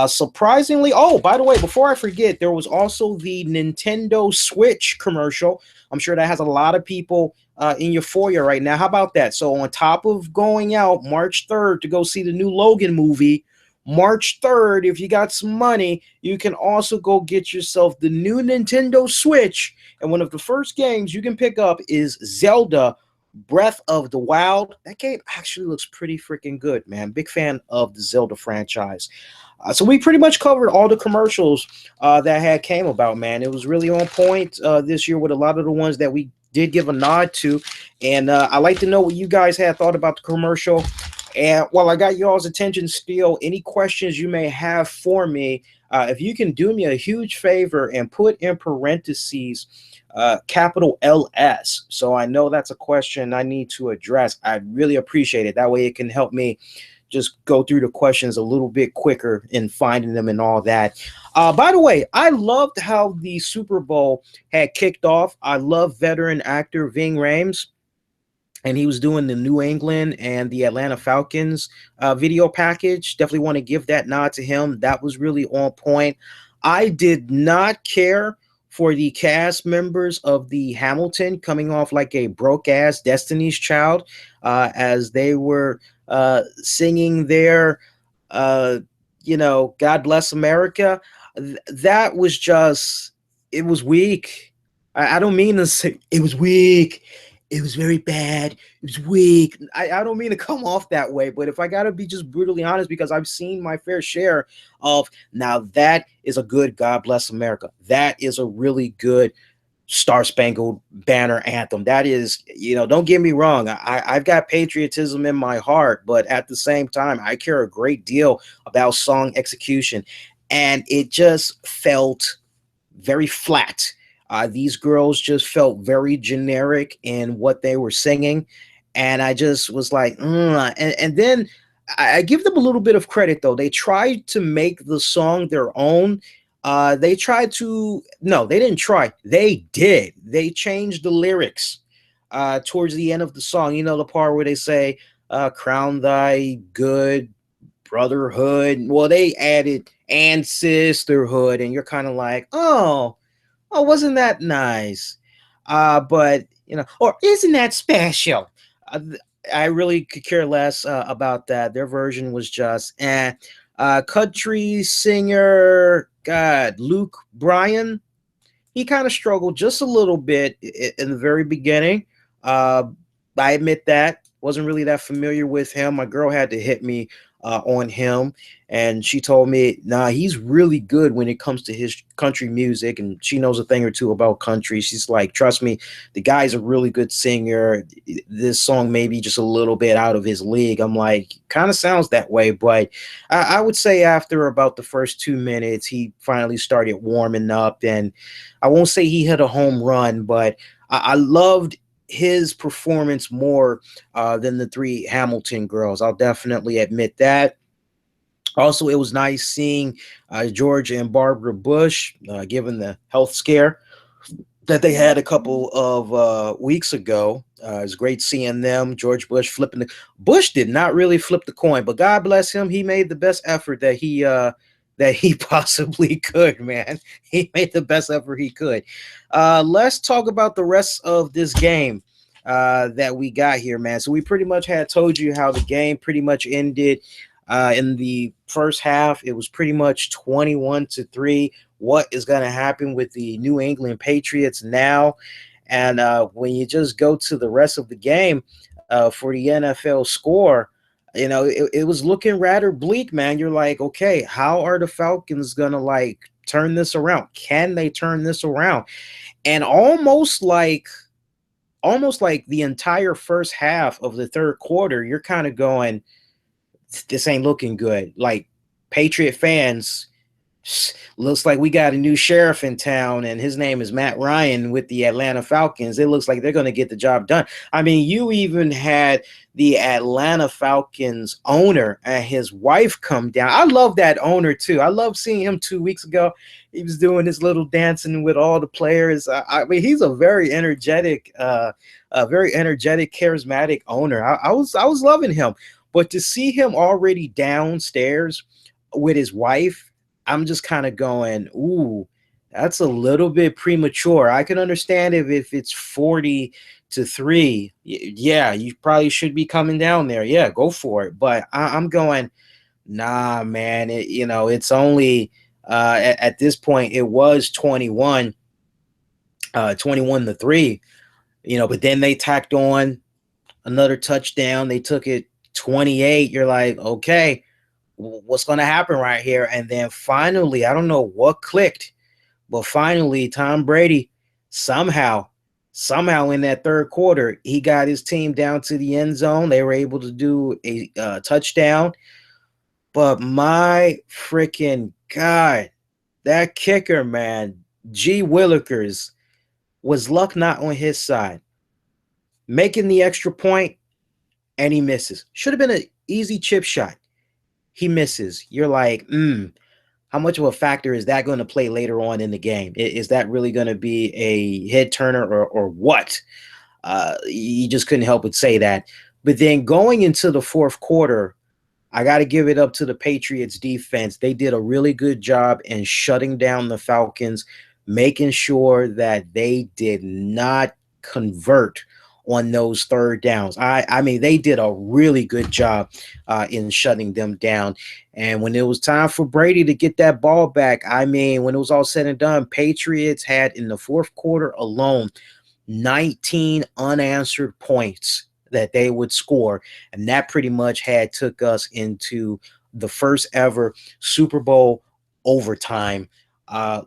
Surprisingly, oh, by the way, before I forget, there was also the Nintendo Switch commercial. I'm sure that has a lot of people in your foyer right now. How about that? So on top of going out March 3rd to go see the new Logan movie, March 3rd, if you got some money, you can also go get yourself the new Nintendo Switch. And one of the first games you can pick up is Zelda Breath of the Wild. That game actually looks pretty freaking good, man. Big fan of the Zelda franchise. So we pretty much covered all the commercials that had came about, man. It was really on point this year with a lot of the ones that we did give a nod to. And I'd like to know what you guys had thought about the commercial. And while I got y'all's attention still, any questions you may have for me, if you can do me a huge favor and put in parentheses capital LS, so I know that's a question I need to address, I'd really appreciate it. That way it can help me just go through the questions a little bit quicker in finding them and all that. By the way, I loved how the Super Bowl had kicked off. I love veteran actor Ving Rhames, and he was doing the New England and the Atlanta Falcons video package. Definitely want to give that nod to him. That was really on point. I did not care for the cast members of the Hamilton coming off like a broke-ass Destiny's Child as they were singing their, God Bless America. That was just, it was weak. I don't mean to say it was weak. It was very bad. It was weak. I don't mean to come off that way, but if I got to be just brutally honest, because I've seen my fair share of, now that is a good God Bless America. That is a really good Star Spangled Banner anthem. That is, don't get me wrong. I've got patriotism in my heart, but at the same time, I care a great deal about song execution. And it just felt very flat. These girls just felt very generic in what they were singing. And I just was like, and then I give them a little bit of credit, though. They tried to make the song their own. They tried to, no, they didn't try. They did. They changed the lyrics towards the end of the song. The part where they say, crown thy good brotherhood. Well, they added and sisterhood. And you're kind of like, oh, wasn't that nice? But, or isn't that special? I really could care less about that. Their version was just, country singer, God, Luke Bryan, he kind of struggled just a little bit in the very beginning. I admit that. Wasn't really that familiar with him. My girl had to hit me on him, and she told me, nah, he's really good when it comes to his country music, and she knows a thing or two about country. She's like, trust me, the guy's a really good singer. This song may be just a little bit out of his league. I'm like, kind of sounds that way, but I would say after about the first 2 minutes, he finally started warming up, and I won't say he hit a home run, but I loved his performance more than the three Hamilton girls. I'll definitely admit that. Also, it was nice seeing George and Barbara Bush given the health scare that they had a couple of weeks ago. It was great seeing them. George Bush flipping the Bush did not really flip the coin, but God bless him. He made the best effort that he possibly could, man. He made the best effort he could. Let's talk about the rest of this game that we got here, man. So we pretty much had told you how the game pretty much ended in the first half. It was pretty much 21-3. What is going to happen with the New England Patriots now? And when you just go to the rest of the game for the NFL score, it was looking rather bleak, man. You're like, okay, how are the Falcons gonna turn this around? Can they turn this around? And almost like the entire first half of the third quarter, you're kind of going, this ain't looking good. Like, Patriot fans, looks like we got a new sheriff in town, and his name is Matt Ryan with the Atlanta Falcons. It looks like they're going to get the job done. I mean, you even had the Atlanta Falcons owner and his wife come down. I love that owner too. I love seeing him 2 weeks ago. He was doing his little dancing with all the players. I mean, he's a very energetic, charismatic owner. I was loving him, but to see him already downstairs with his wife, I'm just kind of going, ooh, that's a little bit premature. I can understand if it's 40-3. Yeah, you probably should be coming down there. Yeah, go for it. But I'm going, Nah, man. It's only at this point it was 21-3. But then they tacked on another touchdown. They took it 28. You're like, okay, what's going to happen right here? And then finally, I don't know what clicked, but finally, Tom Brady somehow in that third quarter, he got his team down to the end zone. They were able to do a touchdown. But my freaking God, that kicker, man, G. Willikers, was luck not on his side. Making the extra point, and he misses. Should have been an easy chip shot. He misses. You're like, how much of a factor is that going to play later on in the game? Is that really going to be a head turner or what? You just couldn't help but say that. But then going into the fourth quarter, I got to give it up to the Patriots defense. They did a really good job in shutting down the Falcons, making sure that they did not convert on those third downs. I mean, they did a really good job in shutting them down. And when it was time for Brady to get that ball back, I mean, when it was all said and done, Patriots had in the fourth quarter alone 19 unanswered points that they would score, and that pretty much had took us into the first ever Super Bowl overtime.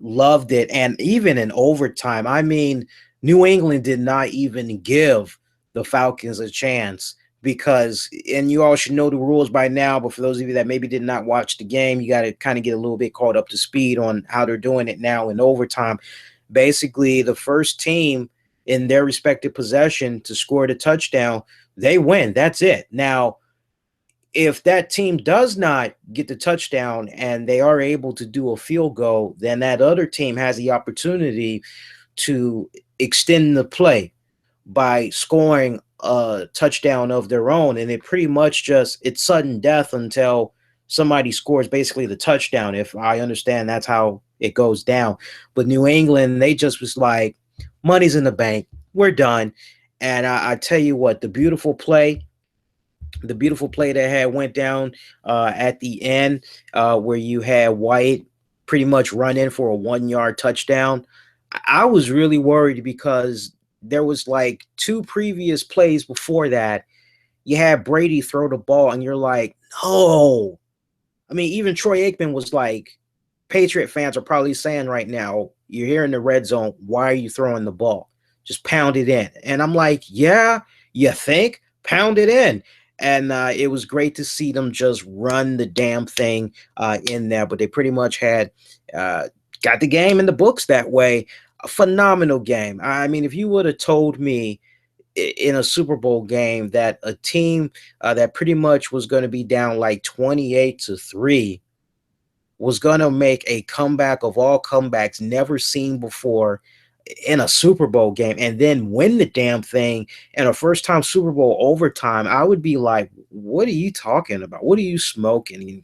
Loved it. And even in overtime, I mean, New England did not even give the Falcons a chance because, and you all should know the rules by now, but for those of you that maybe did not watch the game, you got to kind of get a little bit caught up to speed on how they're doing it now in overtime. Basically, the first team in their respective possession to score the touchdown, they win. That's it. Now, if that team does not get the touchdown and they are able to do a field goal, then that other team has the opportunity to extend the play by scoring a touchdown of their own. And it pretty much just, it's sudden death until somebody scores basically the touchdown. If I understand, that's how it goes down. But New England, they just was like, money's in the bank. We're done. And I tell you what, the beautiful play that had went down at the end, where you had White pretty much run in for a 1 yard touchdown. I was really worried because there was like two previous plays before that. You had Brady throw the ball, and you're like, no. I mean, even Troy Aikman was like, Patriot fans are probably saying right now, you're here in the red zone. Why are you throwing the ball? Just pound it in. And I'm like, yeah, you think? Pound it in. And it was great to see them just run the damn thing in there. But they pretty much had got the game in the books that way. A phenomenal game. I mean, if you would have told me in a Super Bowl game that a team that pretty much was going to be down like 28-3 was going to make a comeback of all comebacks never seen before in a Super Bowl game and then win the damn thing in a first time Super Bowl overtime, I would be like, what are you talking about? What are you smoking?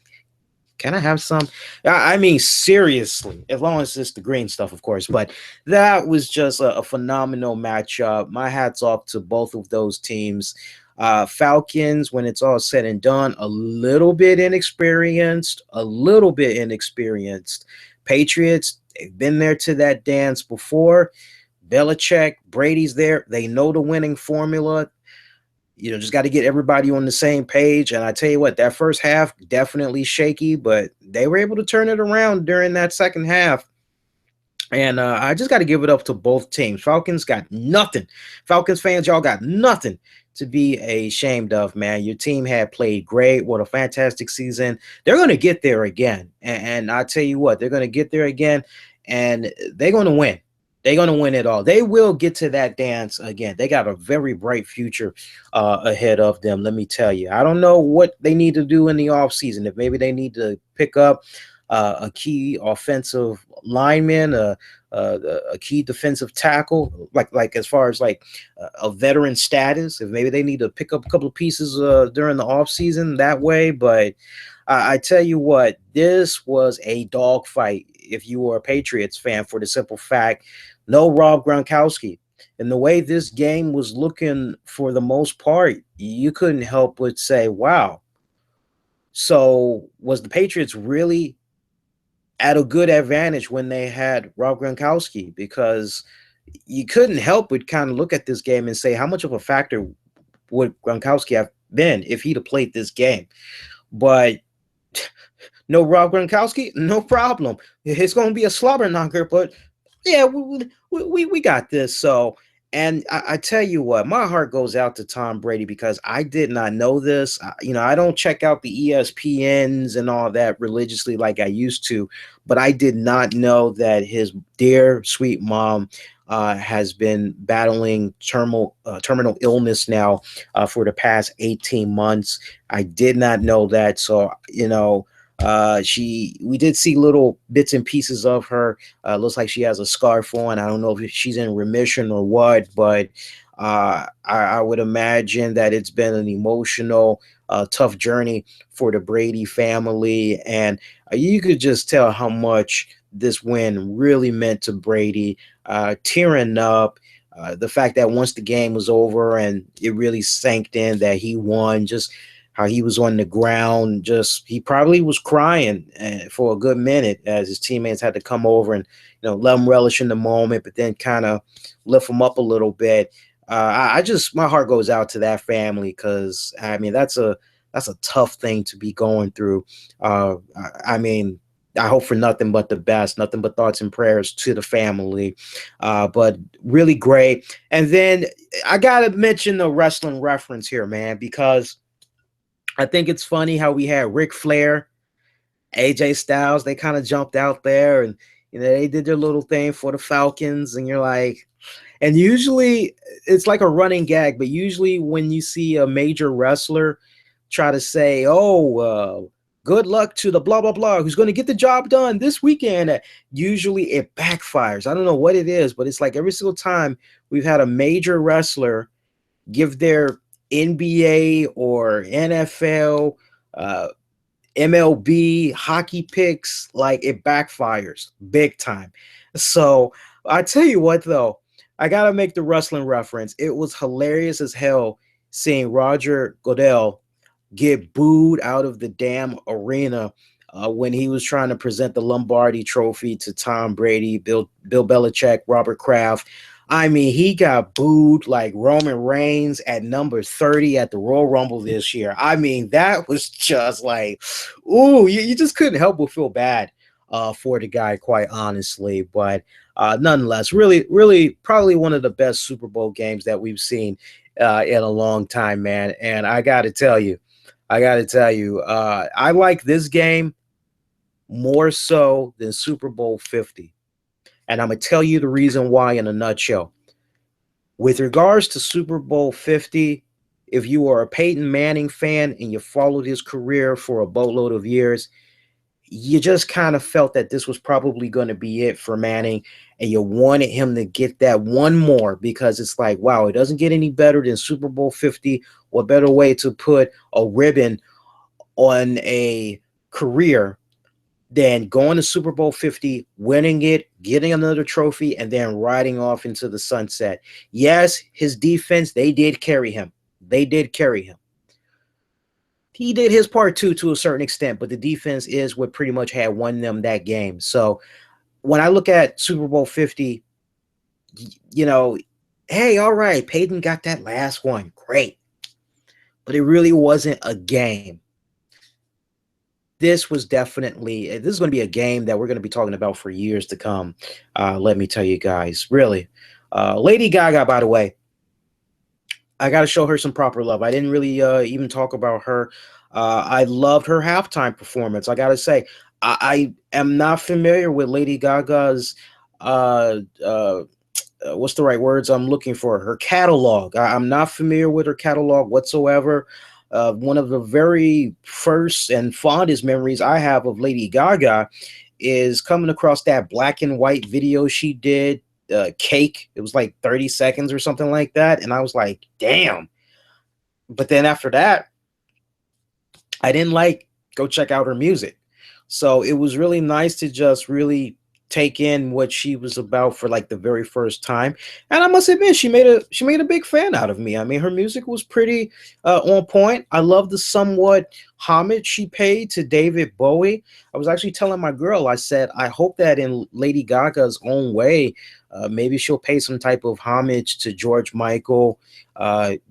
Can I have some? I mean, seriously, as long as it's the green stuff, of course. But that was just a phenomenal matchup. My hat's off to both of those teams. Falcons, when it's all said and done, a little bit inexperienced. Patriots, they've been there to that dance before. Belichick, Brady's there. They know the winning formula. Just got to get everybody on the same page. And I tell you what, that first half, definitely shaky, but they were able to turn it around during that second half. And I just got to give it up to both teams. Falcons got nothing. Falcons fans, y'all got nothing to be ashamed of, man. Your team had played great. What a fantastic season. They're going to get there again. And I tell you what, they're going to get there again, and they're going to win. They're going to win it all. They will get to that dance again. They got a very bright future ahead of them, let me tell you. I don't know what they need to do in the offseason. If maybe they need to pick up a key offensive lineman, a key defensive tackle, like as far as like a veteran status, if maybe they need to pick up a couple of pieces during the offseason that way. But I tell you what, this was a dogfight if you were a Patriots fan, for the simple fact, no Rob Gronkowski. And the way this game was looking for the most part, you couldn't help but say, wow, So was the Patriots really at a good advantage when they had Rob Gronkowski? Because you couldn't help but kind of look at this game and say how much of a factor would Gronkowski have been if he'd have played this game. But no Rob Gronkowski, no problem. It's going to be a slobber knocker, but yeah, we got this. So, and I tell you what, my heart goes out to Tom Brady because I did not know this. I don't check out the ESPNs and all that religiously like I used to, but I did not know that his dear sweet mom has been battling terminal illness now for the past 18 months. I did not know that. So, we did see little bits and pieces of her. Looks like she has a scarf on. I don't know if she's in remission or what, but I would imagine that it's been an emotional, tough journey for the Brady family, and you could just tell how much this win really meant to Brady. Tearing up. The fact that once the game was over and it really sank in that he won, just how he was on the ground, just he probably was crying for a good minute as his teammates had to come over and let him relish in the moment, but then kind of lift him up a little bit. I just my heart goes out to that family because I mean that's a tough thing to be going through. I mean, I hope for nothing but the best, nothing but thoughts and prayers to the family. But really great. And then I gotta mention the wrestling reference here, man, because I think it's funny how we had Ric Flair, AJ Styles. They kind of jumped out there and they did their little thing for the Falcons, and you're like, and usually it's like a running gag, but usually when you see a major wrestler try to say, "Oh, good luck to the blah blah blah who's going to get the job done this weekend," usually it backfires. I don't know what it is, but it's like every single time we've had a major wrestler give their NBA or NFL, MLB hockey picks, like it backfires big time. So I tell you what, though, I gotta make the wrestling reference. It was hilarious as hell seeing Roger Goodell get booed out of the damn arena when he was trying to present the Lombardi Trophy to Tom Brady, Bill Belichick, Robert Kraft. I mean, he got booed like Roman Reigns at number 30 at the Royal Rumble this year. I mean, that was just like, ooh, you just couldn't help but feel bad for the guy, quite honestly. But nonetheless, really, really, probably one of the best Super Bowl games that we've seen in a long time, man. And I got to tell you, I like this game more so than Super Bowl 50. And I'm going to tell you the reason why in a nutshell. With regards to Super Bowl 50, if you are a Peyton Manning fan and you followed his career for a boatload of years, you just kind of felt that this was probably going to be it for Manning, and you wanted him to get that one more because it's like, wow, it doesn't get any better than Super Bowl 50. What better way to put a ribbon on a career than going to Super Bowl 50, winning it, getting another trophy, and then riding off into the sunset. Yes, his defense, they did carry him. They did carry him. He did his part too, to a certain extent, but the defense is what pretty much had won them that game. So when I look at Super Bowl 50, hey, all right, Peyton got that last one. Great. But it really wasn't a game. This is going to be a game that we're going to be talking about for years to come. Let me tell you guys, really. Lady Gaga, by the way, I got to show her some proper love. I didn't really even talk about her. I loved her halftime performance. I got to say, I am not familiar with Lady Gaga's, what's the right words I'm looking for? Her catalog. I'm not familiar with her catalog whatsoever. One of the very first and fondest memories I have of Lady Gaga is coming across that black and white video she did, Cake. It was like 30 seconds or something like that. And I was like, damn. But then after that, I didn't go check out her music. So it was really nice to just really take in what she was about for like the very first time. And I must admit, she made a big fan out of me. I mean, her music was pretty on point. I love the somewhat homage she paid to David Bowie. I was actually telling my girl, I said, I hope that in Lady Gaga's own way, maybe she'll pay some type of homage to George Michael,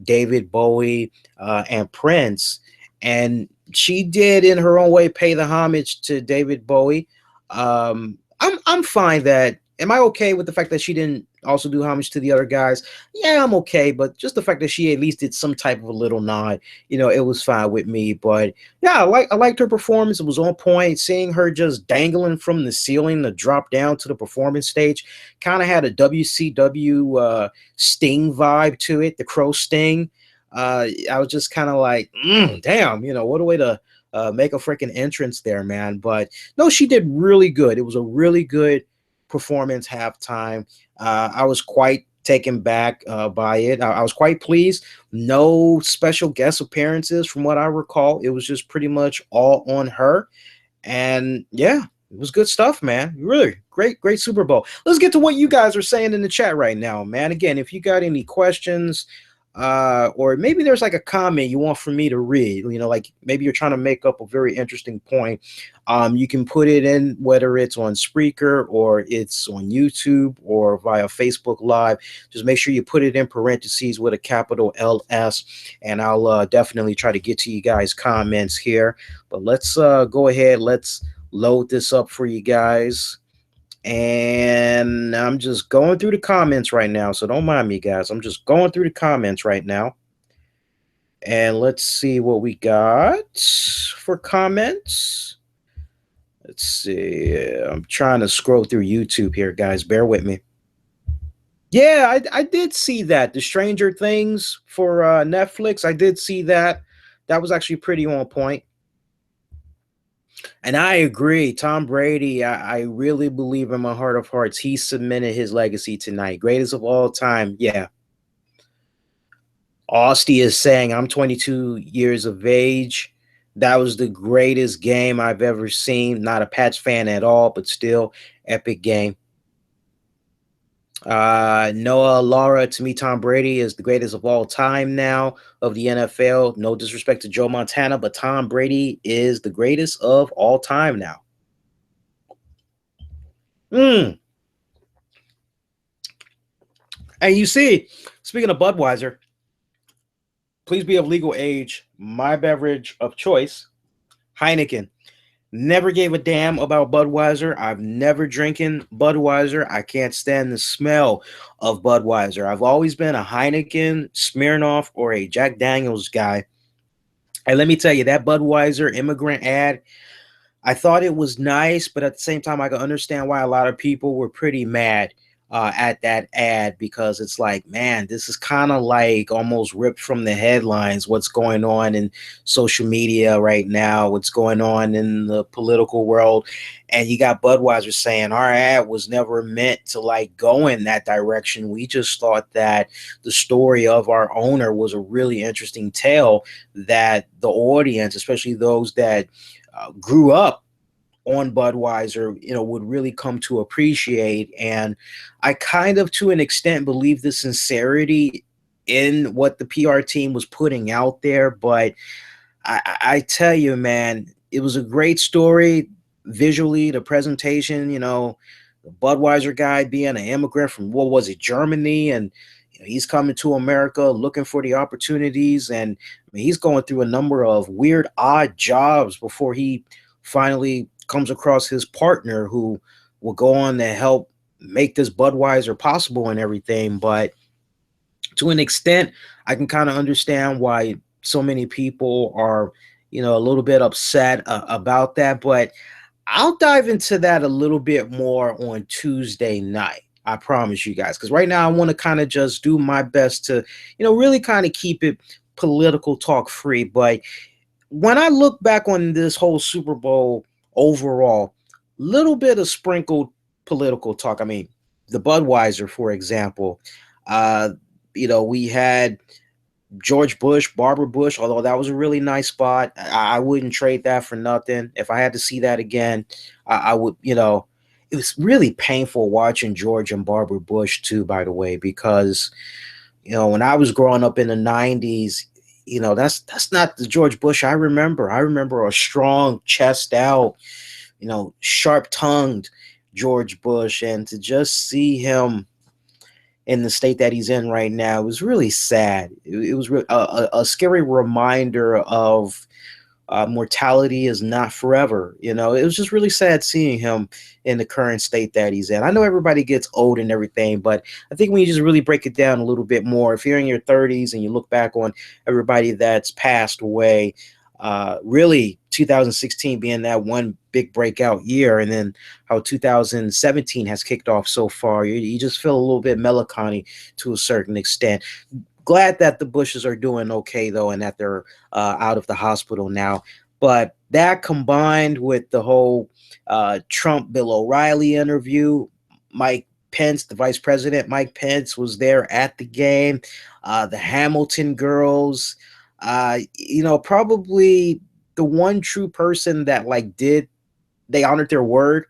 David Bowie, and Prince. And she did in her own way pay the homage to David Bowie. I'm fine that. Am I okay with the fact that she didn't also do homage to the other guys? Yeah, I'm okay, but just the fact that she at least did some type of a little nod, it was fine with me. But yeah, I liked her performance. It was on point. Seeing her just dangling from the ceiling to drop down to the performance stage kind of had a WCW Sting vibe to it, the Crow Sting. I was just kind of like, damn, what a way to make a freaking entrance there, man. But no, she did really good. It was a really good performance halftime. I was quite taken back by it. I was quite pleased. No special guest appearances from what I recall. It was just pretty much all on her. And yeah, it was good stuff, man. Really great Super Bowl. Let's get to what you guys are saying in the chat right now, man. Again, if you got any questions, or maybe there's like a comment you want for me to read, like maybe you're trying to make up a very interesting point, you can put it in, whether it's on Spreaker or it's on YouTube or via Facebook Live. Just make sure you put it in parentheses with a capital LS, and I'll definitely try to get to you guys' comments here. But let's go ahead, let's load this up for you guys. And I'm just going through the comments right now, so don't mind me, guys. I'm just going through the comments right now. And let's see what we got for comments. Let's see. I'm trying to scroll through YouTube here, guys. Bear with me. Yeah, I did see that. The Stranger Things for Netflix. I did see that. That was actually pretty on point. And I agree. Tom Brady, I really believe in my heart of hearts, he cemented his legacy tonight. Greatest of all time. Yeah. Austie is saying, I'm 22 years of age. That was the greatest game I've ever seen. Not a Pats fan at all, but still epic game. Noah Laura, to me, Tom Brady is the greatest of all time now of the NFL. No disrespect to Joe Montana, but Tom Brady is the greatest of all time now. And you see, speaking of Budweiser, please be of legal age. My beverage of choice, Heineken. Never gave a damn about Budweiser. I've never drinking Budweiser. I can't stand the smell of Budweiser. I've always been a Heineken, Smirnoff, or a Jack Daniels guy. And let me tell you, that Budweiser immigrant ad, I thought it was nice, but at the same time, I can understand why a lot of people were pretty mad at that ad, because it's like, man, this is kind of like almost ripped from the headlines. What's going on in social media right now? What's going on in the political world? And you got Budweiser saying our ad was never meant to like go in that direction. We just thought that the story of our owner was a really interesting tale that the audience, especially those that grew up on Budweiser, would really come to appreciate. And I kind of, to an extent, believe the sincerity in what the PR team was putting out there. But I tell you, man, it was a great story visually, the presentation, the Budweiser guy being an immigrant from, what was it, Germany, and he's coming to America looking for the opportunities. And I mean, he's going through a number of weird, odd jobs before he finally comes across his partner who will go on to help make this Budweiser possible and everything. But to an extent, I can kind of understand why so many people are, a little bit upset about that. But I'll dive into that a little bit more on Tuesday night. I promise you guys, because right now I want to kind of just do my best to, really kind of keep it political talk free. But when I look back on this whole Super Bowl overall, little bit of sprinkled political talk. I mean, the Budweiser, for example, we had George Bush, Barbara Bush, although that was a really nice spot. I wouldn't trade that for nothing. If I had to see that again, I would, it it was really painful watching George and Barbara Bush too, by the way, because when I was growing up in the 90s, that's not the George Bush I remember. I remember a strong, chest out, sharp tongued George Bush. And to just see him in the state that he's in right now was really sad. It was a scary reminder of mortality is not forever. It was just really sad seeing him in the current state that he's in. I know everybody gets old and everything, but I think when you just really break it down a little bit more, if you're in your 30s and you look back on everybody that's passed away, really 2016 being that one big breakout year, and then how 2017 has kicked off so far, you just feel a little bit melancholy to a certain extent. Glad that the Bushes are doing okay, though, and that they're out of the hospital now. But that combined with the whole Trump Bill O'Reilly interview, Mike Pence, the vice president, Mike Pence was there at the game. The Hamilton girls, probably the one true person that they honored their word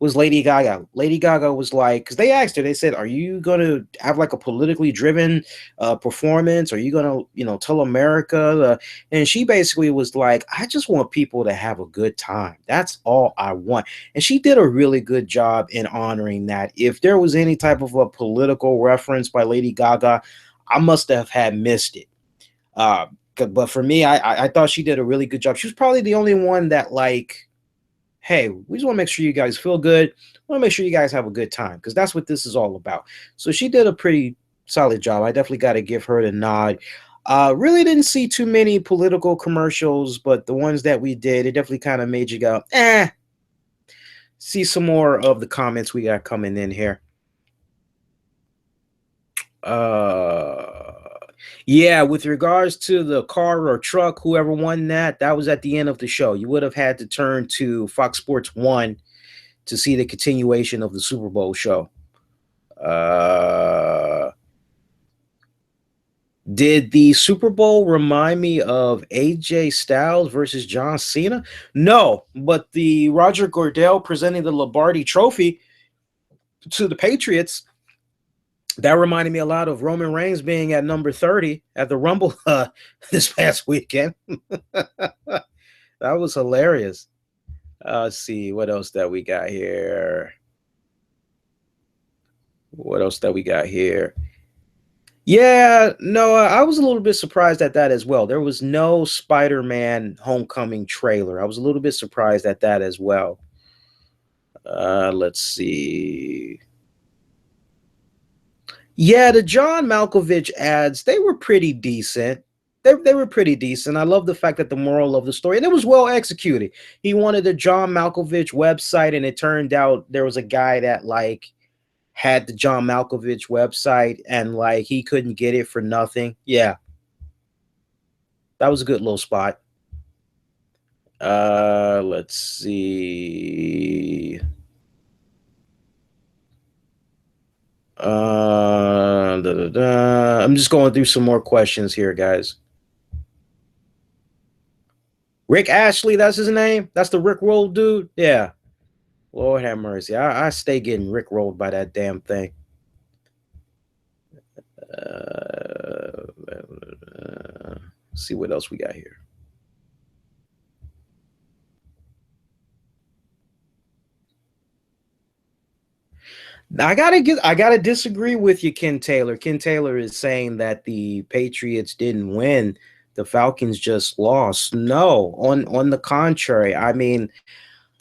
was Lady Gaga. Lady Gaga was like, because they asked her, they said, are you going to have like a politically driven performance? Are you going to, tell America? And she basically was like, I just want people to have a good time. That's all I want. And she did a really good job in honoring that. If there was any type of a political reference by Lady Gaga, I must have had missed it. But for me, I thought she did a really good job. She was probably the only one that hey, we just want to make sure you guys feel good. We want to make sure you guys have a good time, because that's what this is all about. So she did a pretty solid job. I definitely got to give her the nod. Really didn't see too many political commercials, but the ones that we did, it definitely kind of made you go, See some more of the comments we got coming in here. Yeah, with regards to the car or truck, whoever won that was at the end of the show. You would have had to turn to Fox Sports 1 to see the continuation of the Super Bowl show. Did the Super Bowl remind me of AJ Styles versus John Cena? No, but the Roger Goodell presenting the Lombardi Trophy to the Patriots, that reminded me a lot of Roman Reigns being at number 30 at the Rumble this past weekend. That was hilarious. Let's see, what else that we got here? Yeah, no, I was a little bit surprised at that as well. There was no Spider-Man Homecoming trailer. I was a little bit surprised at that as well. Let's see. Yeah, the John Malkovich ads, they were pretty decent. They were pretty decent. I love the fact that the moral of the story, and it was well executed. He wanted the John Malkovich website, and it turned out there was a guy that had the John Malkovich website, and he couldn't get it for nothing. Yeah. That was a good little spot. Let's see. I'm just going through some more questions here, guys. Rick Ashley, that's his name? That's the Rick Roll dude? Yeah. Lord have mercy. I stay getting Rick rolled by that damn thing. See what else we got here. I gotta disagree with you, Ken Taylor. Ken Taylor is saying that the Patriots didn't win. The Falcons just lost. No, on the contrary. I mean,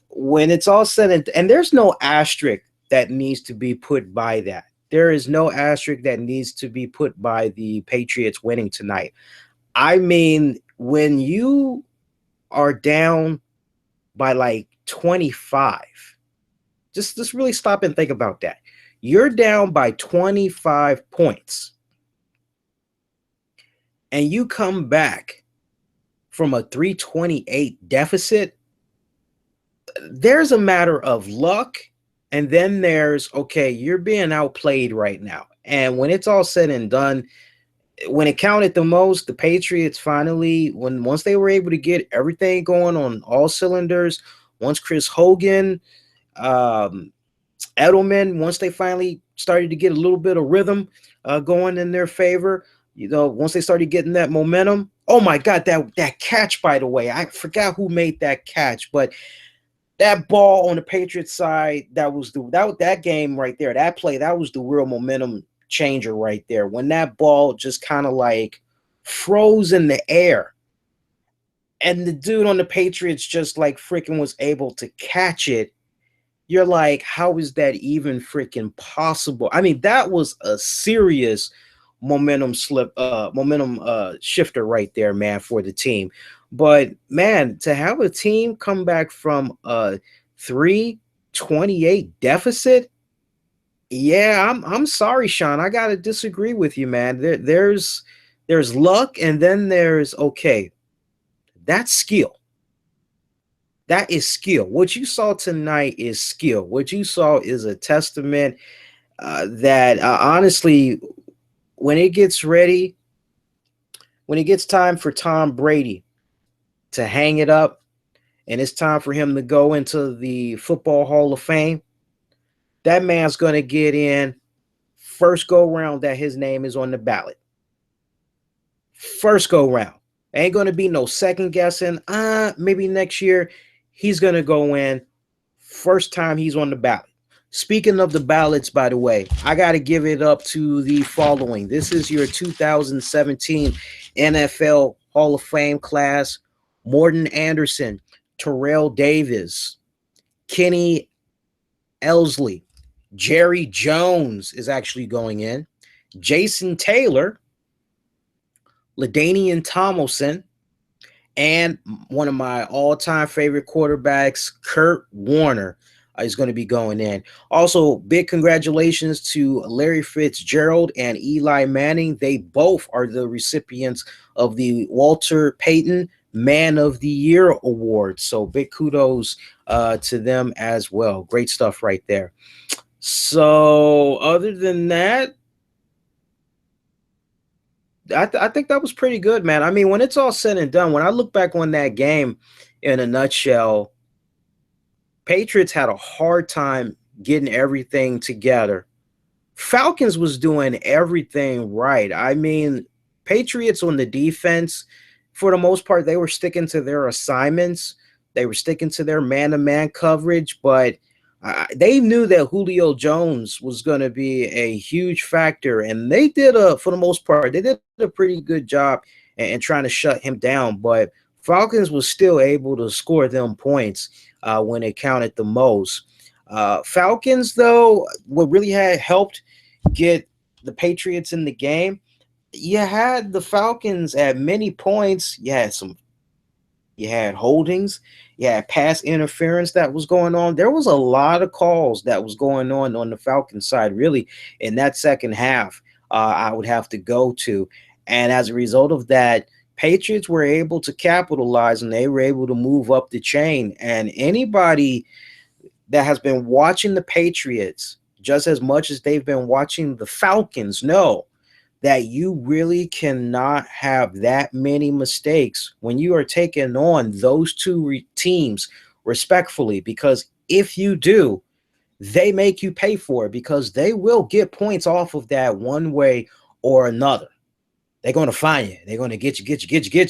when it's all said and there's no asterisk that needs to be put by that. There is no asterisk that needs to be put by the Patriots winning tonight. I mean, when you are down by 25, just really stop and think about that. You're down by 25 points, and you come back from a 328 deficit. There's a matter of luck, and then there's, okay, you're being outplayed right now. And when it's all said and done, when it counted the most, the Patriots finally, once they were able to get everything going on all cylinders, once Chris Hogan Edelman, once they finally started to get a little bit of rhythm going in their favor, once they started getting that momentum. Oh my God, that catch, by the way, I forgot who made that catch, but that ball on the Patriots side, that game right there, that play, that was the real momentum changer right there. When that ball just kind of like froze in the air, and the dude on the Patriots just like freaking was able to catch it. You're like, how is that even freaking possible? I mean, that was a serious momentum shifter right there, man, for the team. But man, to have a team come back from a 328 deficit, yeah, I'm sorry, Sean. I gotta disagree with you, man. There's luck, and then there's okay. That's skill. That is skill. What you saw tonight is skill. What you saw is a testament that honestly, when it gets ready, when it gets time for Tom Brady to hang it up, and it's time for him to go into the Football Hall of Fame, that man's going to get in first go round that his name is on the ballot. First go round. Ain't going to be no second guessing. Maybe next year he's going to go in first time he's on the ballot. Speaking of the ballots, by the way, I got to give it up to the following. This is your 2017 NFL Hall of Fame class. Morton Anderson, Terrell Davis, Kenny Elsley, Jerry Jones is actually going in, Jason Taylor, LaDainian Tomlinson, and one of my all-time favorite quarterbacks, Kurt Warner, is going to be going in. Also, big congratulations to Larry Fitzgerald and Eli Manning. They both are the recipients of the Walter Payton Man of the Year Award. So big kudos to them as well. Great stuff right there. So other than that, I think that was pretty good, man. I mean, when it's all said and done, when I look back on that game in a nutshell, Patriots had a hard time getting everything together. Falcons was doing everything right. I mean, Patriots on the defense, for the most part, they were sticking to their assignments. They were sticking to their man-to-man coverage, but they knew that Julio Jones was going to be a huge factor, and they did for the most part, they did a pretty good job in trying to shut him down. But Falcons was still able to score them points when it counted the most. Falcons, though, what really had helped get the Patriots in the game, you had the Falcons at many points. You had holdings, you had pass interference that was going on. There was a lot of calls that was going on the Falcons side, really, in that second half. I would have to go to, and as a result of that, Patriots were able to capitalize, and they were able to move up the chain. And anybody that has been watching the Patriots just as much as they've been watching the Falcons know that you really cannot have that many mistakes when you are taking on those two teams respectfully, because if you do, they make you pay for it, because they will get points off of that one way or another. They're going to find you. They're going to get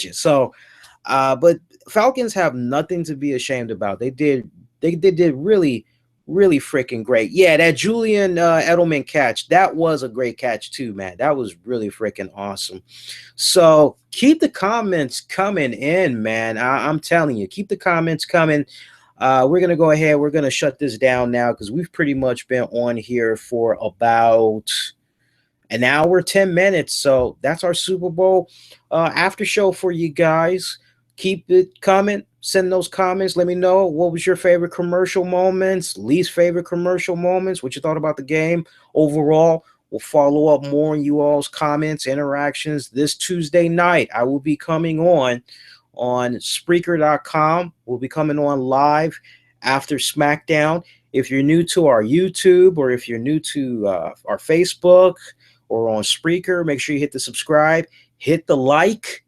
you. So, but Falcons have nothing to be ashamed about. They did really, really freaking great. Yeah, that Julian Edelman catch, that was a great catch too, man. That was really freaking awesome. So keep the comments coming in, man. I'm telling you, keep the comments coming. We're going to go ahead. We're going to shut this down now because we've pretty much been on here for about an hour, 10 minutes. So that's our Super Bowl after show for you guys. Keep it coming. Send those comments. Let me know what was your favorite commercial moments, least favorite commercial moments, what you thought about the game overall. We'll follow up more on you all's comments, interactions this Tuesday night. I will be coming on Spreaker.com. We'll be coming on live after SmackDown. If you're new to our YouTube, or if you're new to our Facebook or on Spreaker, make sure you hit the subscribe, hit the like.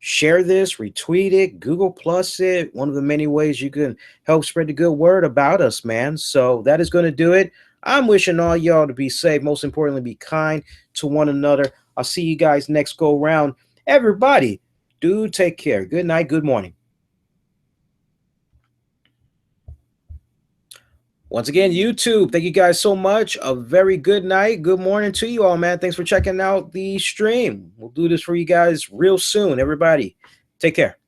share this, retweet it, Google Plus it. One of the many ways you can help spread the good word about us, man. So that is going to do it. I'm wishing all y'all to be safe. Most importantly, be kind to one another. I'll see you guys next go round. Everybody, do take care. Good night, good morning. Once again, YouTube, thank you guys so much. A very good night. Good morning to you all, man. Thanks for checking out the stream. We'll do this for you guys real soon. Everybody, take care.